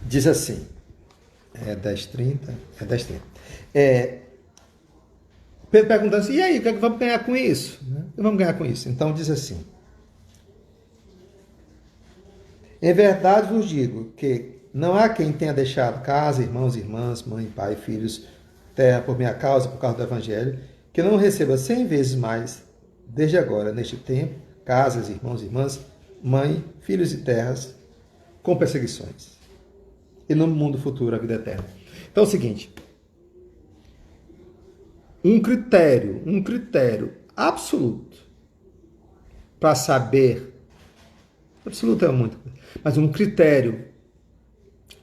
Diz assim, 10:30? 10:30. Pedro perguntando assim, e aí, o que é que vamos ganhar com isso? O que vamos ganhar com isso? Então diz assim, em verdade vos digo que não há quem tenha deixado casa, irmãos, irmãs, mãe, pai, filhos, terra por minha causa, por causa do Evangelho, que não receba 100 vezes mais, desde agora, neste tempo, casas, irmãos, irmãs, mãe, filhos e terras, com perseguições. E no mundo futuro, a vida eterna. Então é o seguinte, um critério absoluto para saber, absoluto é muito, mas um critério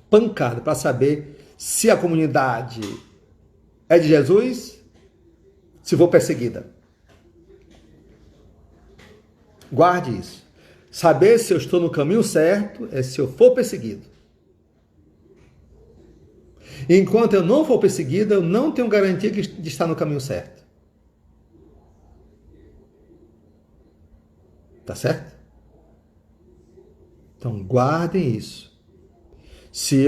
pancada para saber se a comunidade é de Jesus, se for perseguida. Guarde isso. Saber se eu estou no caminho certo é se eu for perseguido. Enquanto eu não for perseguido, eu não tenho garantia de estar no caminho certo. Tá certo? Então guardem isso. Se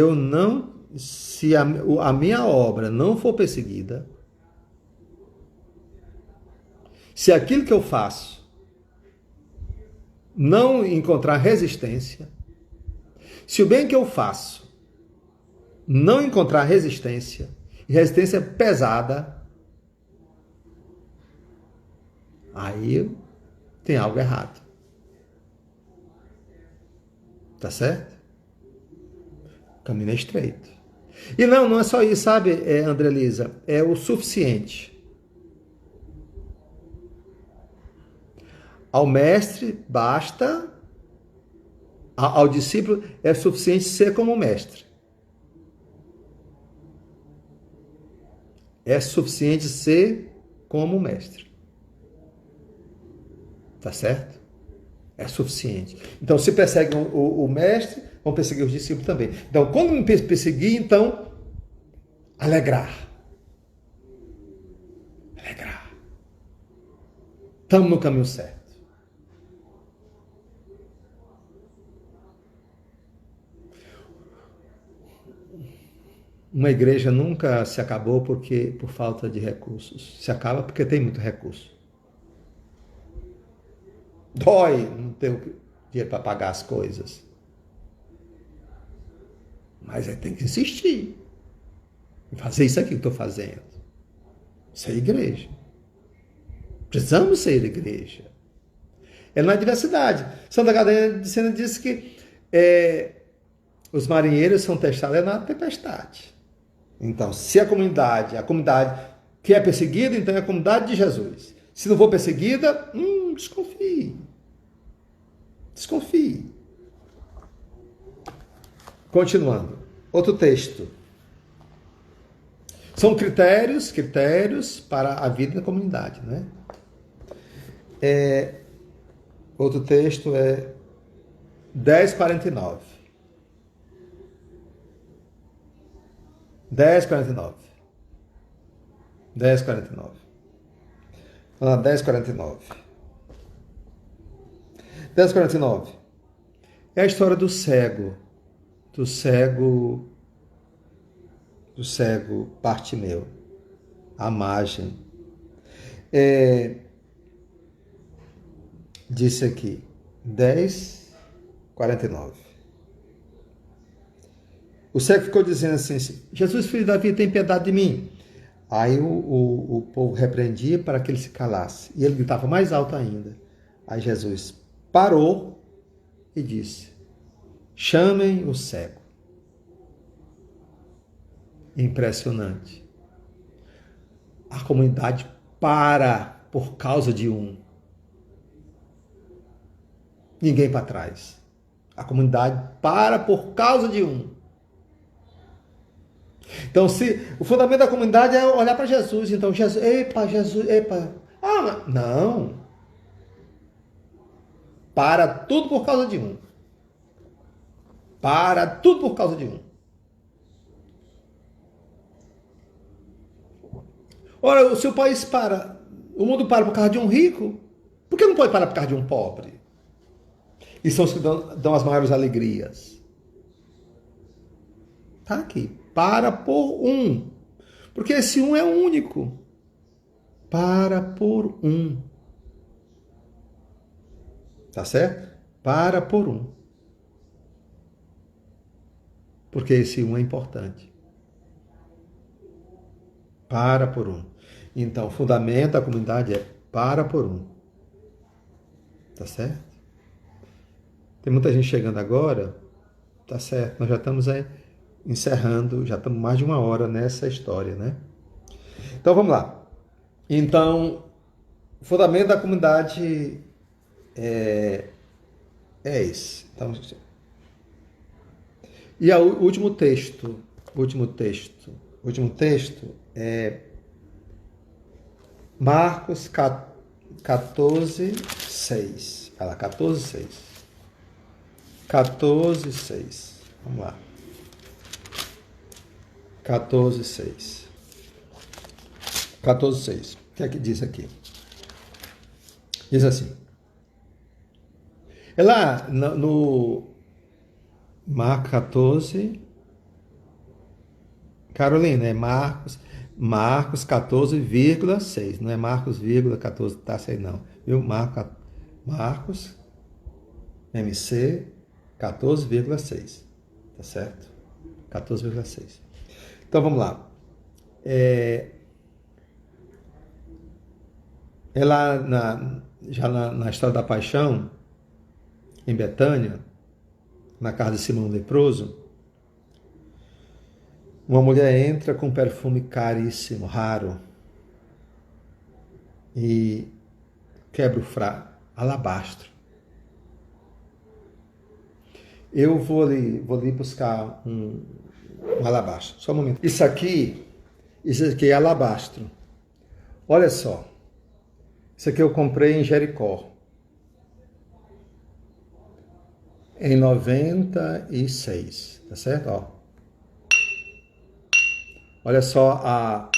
a minha obra não for perseguida, se aquilo que eu faço não encontrar resistência, se o bem que eu faço não encontrar resistência, e resistência pesada, aí tem algo errado. Tá certo? O caminho é estreito. E não é só isso, sabe, André Lisa? É o suficiente. Ao mestre basta, ao discípulo é suficiente ser como mestre. É suficiente ser como mestre. Tá certo? É suficiente. Então, se perseguem o mestre, vão perseguir os discípulos também. Então, quando me perseguir, então, alegrar. Alegrar. Estamos no caminho certo. Uma igreja nunca se acabou por falta de recursos. Se acaba porque tem muito recurso. Dói não ter dinheiro para pagar as coisas. Mas tem que insistir. Em fazer isso aqui que estou fazendo. Isso é igreja. Precisamos ser igreja. É na diversidade. Santa Catarina de Sena disse que os marinheiros são testados na tempestade. Então, se a comunidade que é perseguida, então é a comunidade de Jesus. Se não for perseguida, desconfie. Desconfie. Continuando. Outro texto. São critérios para a vida da comunidade, né? Outro texto é 10:49. 10:49. 10:49. Vamos lá, 10:49. 10:49. É a história do cego. Do cego Bartimeu. A margem. Disse aqui. 10:49. O cego ficou dizendo assim, Jesus, filho de Davi, tem piedade de mim. Aí o povo repreendia para que ele se calasse. E ele gritava mais alto ainda. Aí Jesus parou e disse, chamem o cego. Impressionante. A comunidade para por causa de um. Ninguém para trás. A comunidade para por causa de um. Então, se o fundamento da comunidade é olhar para Jesus, então Jesus, epa. Não. Para tudo por causa de um. Para tudo por causa de um. Ora, se o país para, o mundo para por causa de um rico, Por que não pode parar por causa de um pobre? E são os que dão as maiores alegrias. Tá aqui. Para por um. Porque esse um é único. Para por um. Tá certo? Para por um. Porque esse um é importante. Para por um. Então, o fundamento da comunidade é para por um. Tá certo? Tem muita gente chegando agora. Tá certo. Nós já estamos aí encerrando, já estamos mais de 1 hora nessa história, né? Então, vamos lá. Então, o fundamento da comunidade é esse. Então, e o último texto é Marcos 14, 6. Olha lá, 14, 6. 14, 6. Vamos lá. 14, 6. 14, 6. O que é que diz aqui? Diz assim. É lá no Marcos 14. Carolina, é Marcos 14,6. Não é Marcos, 14, tá, sei não. Viu? Marcos MC 14,6. Tá certo? 14,6. Então vamos lá. É lá já na história da paixão, em Betânia, na casa de Simão Leproso, uma mulher entra com um perfume caríssimo, raro, e quebra o alabastro. Eu vou ali buscar um alabastro. Só um momento. Isso aqui é alabastro. Olha só. Isso aqui eu comprei em Jericó. Em 96. Tá certo? Ó. Olha só a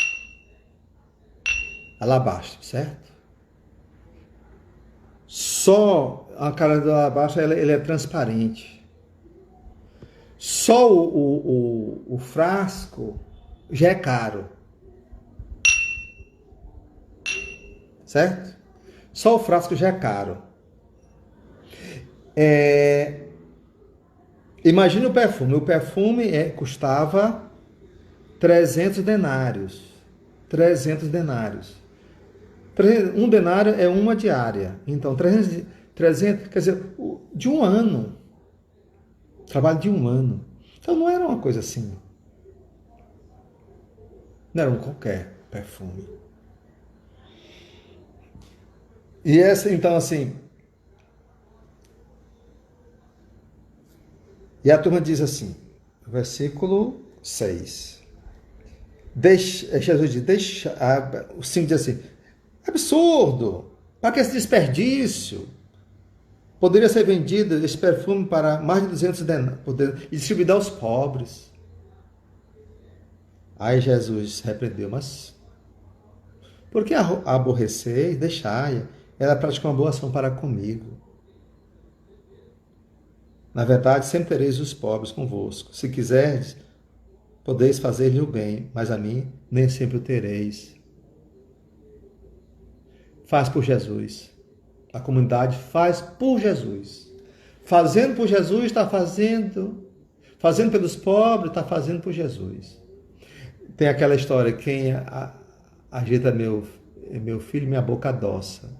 alabastro, certo? Só a cara do alabastro ele é transparente. Só o frasco já é caro. Certo? Só o frasco já é caro. Imagine o perfume. O perfume custava 300 denários. 300 denários. Um denário é uma diária. Então, 300 quer dizer, de um ano. Trabalho de um ano. Então, não era uma coisa assim. Não era um qualquer perfume. E então, assim. E a turma diz assim, versículo 6. Jesus diz, o 5 diz assim, absurdo, para que esse desperdício? Poderia ser vendido esse perfume para mais de 200 denários e distribuído aos pobres. Aí Jesus repreendeu, mas por que aborreceis? Deixai, ela praticou uma boa ação para comigo. Na verdade, sempre tereis os pobres convosco. Se quiserdes, podeis fazer-lhe o bem, mas a mim nem sempre o tereis. Faz por Jesus. A comunidade faz por Jesus. Fazendo por Jesus, está fazendo. Fazendo pelos pobres, está fazendo por Jesus. Tem aquela história, quem ajeita meu filho, minha boca adoça.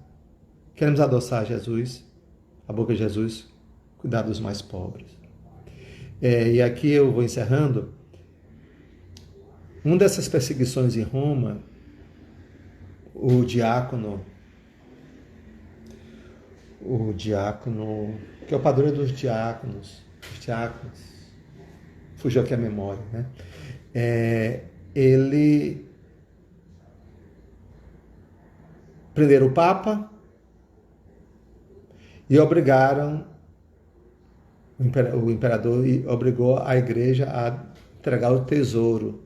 Queremos adoçar Jesus, a boca de Jesus, cuidar dos mais pobres. E aqui eu vou encerrando. Uma dessas perseguições em Roma, o diácono, que é o padroeiro dos diáconos, fugiu aqui a memória, né? Ele prenderam o Papa e obrigaram o imperador obrigou a igreja a entregar o tesouro.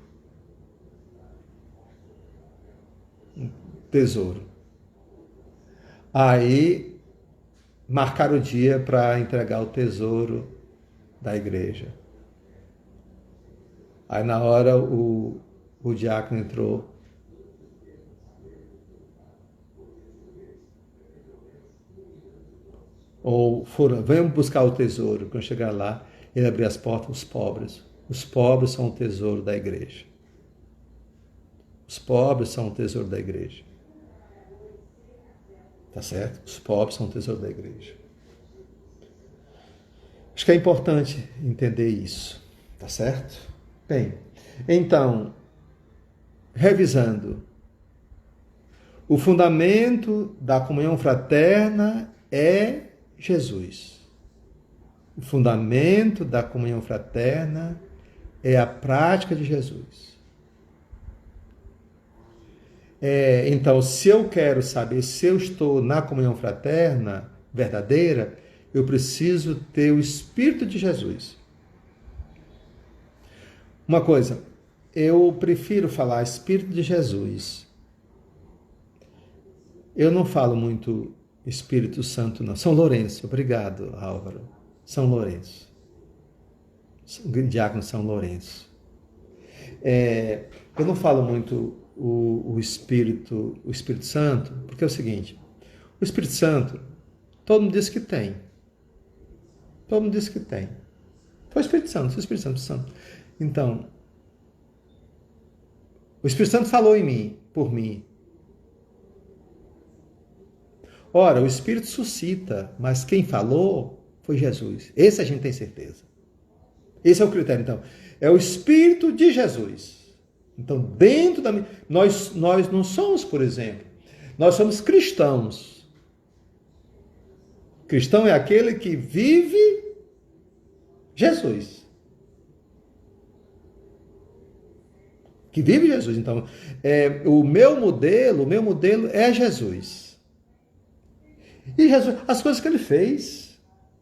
Aí marcaram o dia para entregar o tesouro da igreja. Aí na hora o diácono entrou. Ou foram, venham buscar o tesouro. Quando chegar lá, ele abriu as portas, os pobres. Os pobres são o tesouro da igreja. Os pobres são o tesouro da igreja. Tá certo? Os pobres são o tesouro da igreja. Acho que é importante entender isso. Tá certo? Bem, então, revisando. O fundamento da comunhão fraterna é Jesus. O fundamento da comunhão fraterna é a prática de Jesus. Então, se eu quero saber se eu estou na comunhão fraterna verdadeira, eu preciso ter o Espírito de Jesus. Uma coisa, eu prefiro falar Espírito de Jesus. Eu não falo muito Espírito Santo, não. São Lourenço, obrigado, Álvaro. São Lourenço. Diácono São Lourenço. Eu não falo muito o Espírito Santo, porque é o seguinte, o Espírito Santo, todo mundo diz que tem. Todo mundo diz que tem. Foi o Espírito Santo, foi o Espírito Santo. Então, o Espírito Santo falou em mim, por mim. Ora, o Espírito suscita, mas quem falou foi Jesus. Esse a gente tem certeza. Esse é o critério, então. É o Espírito de Jesus. Então, dentro da... Nós não somos, por exemplo, nós somos cristãos. Cristão é aquele que vive Jesus. Que vive Jesus. Então, o meu modelo é Jesus. E Jesus, as coisas que ele fez,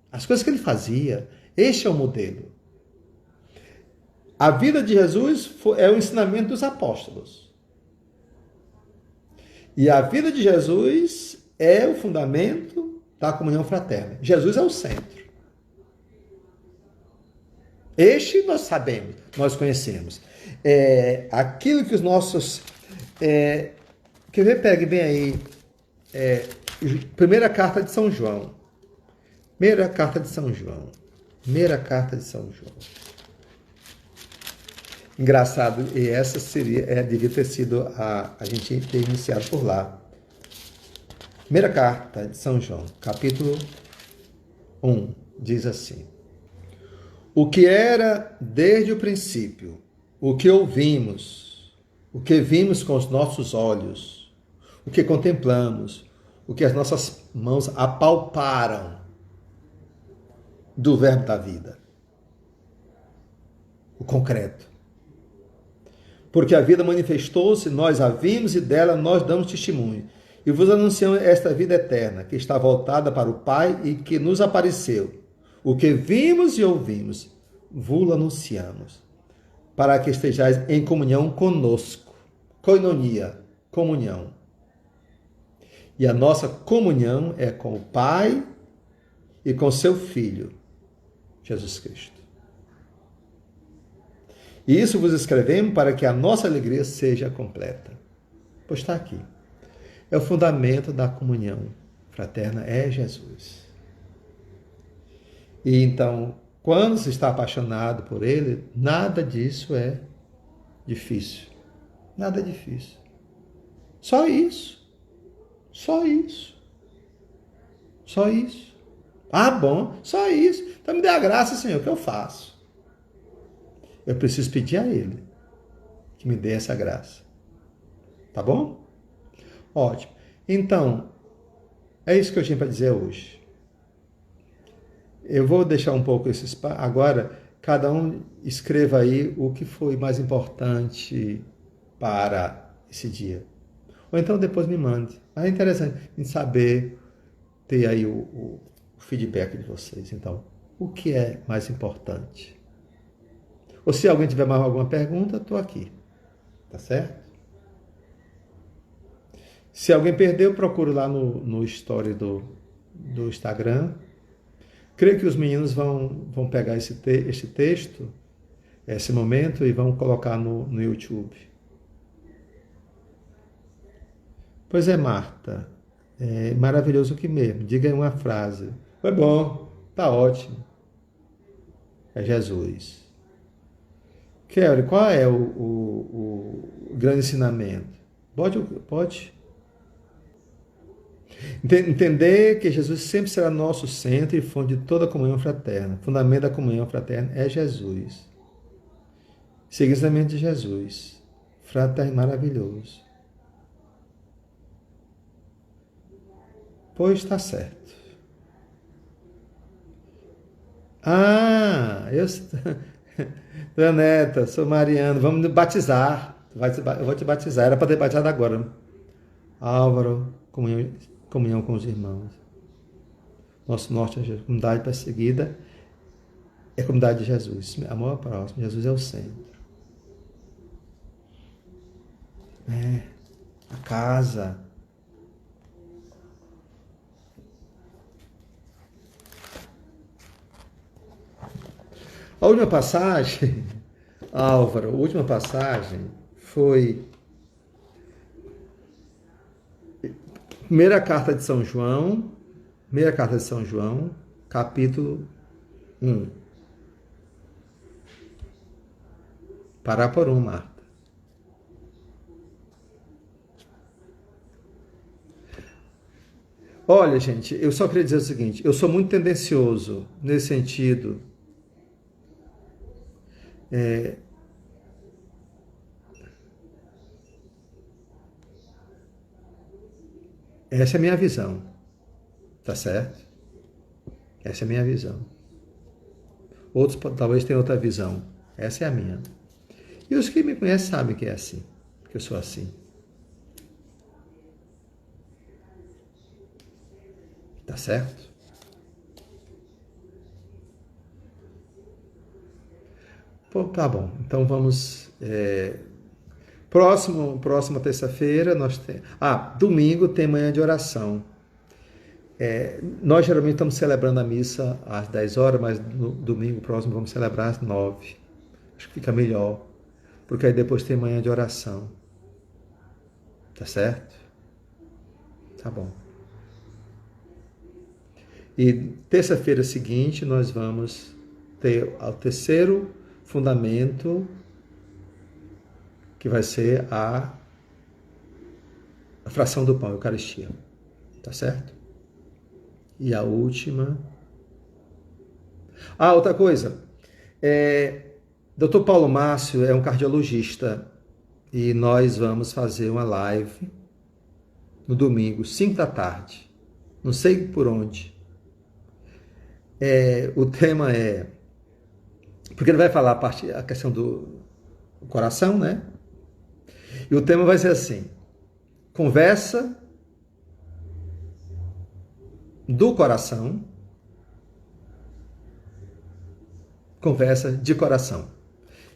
as coisas que ele fazia, este é o modelo. A vida de Jesus é o ensinamento dos apóstolos. E a vida de Jesus é o fundamento da comunhão fraterna. Jesus é o centro. Este nós sabemos, nós conhecemos. Aquilo que os nossos... quer ver? Pegue bem aí. Primeira carta de São João. Primeira carta de São João. Primeira carta de São João. Engraçado, e essa devia ter sido a gente ter iniciado por lá. Primeira carta de São João, capítulo 1, diz assim: o que era desde o princípio, o que ouvimos, o que vimos com os nossos olhos, o que contemplamos, o que as nossas mãos apalparam do verbo da vida. O concreto. Porque a vida manifestou-se, nós a vimos e dela nós damos testemunho. E vos anunciamos esta vida eterna, que está voltada para o Pai e que nos apareceu. O que vimos e ouvimos, vos anunciamos, para que estejais em comunhão conosco. Koinonia, comunhão. E a nossa comunhão é com o Pai e com seu Filho, Jesus Cristo. E isso vos escrevemos para que a nossa alegria seja completa. Pois está aqui. É o fundamento da comunhão fraterna, é Jesus. E então, quando se está apaixonado por Ele, nada disso é difícil. Nada é difícil. Só isso. Só isso. Só isso. Ah, bom, só isso. Então me dê a graça, Senhor, que eu faço. Eu preciso pedir a Ele que me dê essa graça. Tá bom? Ótimo. Então, é isso que eu tinha para dizer hoje. Eu vou deixar um pouco esse espaço. Agora, cada um escreva aí o que foi mais importante para esse dia. Ou então depois me mande. É interessante em saber, ter aí o feedback de vocês. Então, o que é mais importante? Ou se alguém tiver mais alguma pergunta, estou aqui. Tá certo? Se alguém perdeu, procure lá no story do Instagram. Creio que os meninos vão pegar esse texto, esse momento, e vão colocar no YouTube. Pois é, Marta. É maravilhoso aqui mesmo. Diga aí uma frase. Foi bom. Tá ótimo. É Jesus. Kelly, qual é o grande ensinamento? Pode. Entender que Jesus sempre será nosso centro e fonte de toda a comunhão fraterna. O fundamento da comunhão fraterna é Jesus. Seguir o ensinamento de Jesus. Fraterno maravilhoso. Pois está certo. Eu Dona Neta, sou Mariano, vamos me batizar. Eu vou te batizar, era para ter batizado agora. Álvaro, comunhão com os irmãos. Nosso norte é a comunidade perseguida, é a comunidade de Jesus. Amor ao próximo, Jesus é o centro. A casa. A última passagem, Álvaro, a última passagem foi primeira carta de São João, capítulo 1. Parar por um, Marta. Olha, gente, eu só queria dizer o seguinte, eu sou muito tendencioso nesse sentido. Essa é a minha visão, tá certo? Essa é a minha visão. Outros talvez tenham outra visão. Essa é a minha. E os que me conhecem sabem que é assim, que eu sou assim. Tá certo? Pô, tá bom. Então vamos. Próxima terça-feira nós temos. Domingo tem manhã de oração. Nós geralmente estamos celebrando a missa às 10 horas, mas no domingo próximo vamos celebrar às 9. Acho que fica melhor. Porque aí depois tem manhã de oração. Tá certo? Tá bom. E terça-feira seguinte nós vamos ter o terceiro fundamento, que vai ser a fração do pão, a Eucaristia. Tá certo? E a última... outra coisa. Dr. Paulo Márcio é um cardiologista e nós vamos fazer uma live no domingo, 5 da tarde. Não sei por onde. O tema é... Porque ele vai falar a questão do coração, né? E o tema vai ser assim: conversa do coração, conversa de coração.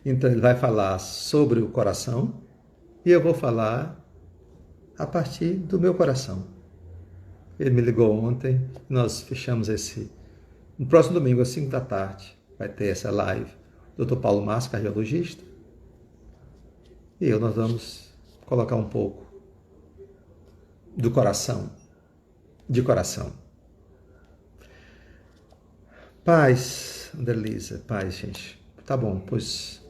Então ele vai falar sobre o coração e eu vou falar a partir do meu coração. Ele me ligou ontem, nós fechamos no próximo domingo, às 5 da tarde, vai ter essa live. Dr. Paulo Márcio, cardiologista, e nós vamos colocar um pouco do coração, de coração. Paz, Andelisa, paz, gente. Tá bom, pois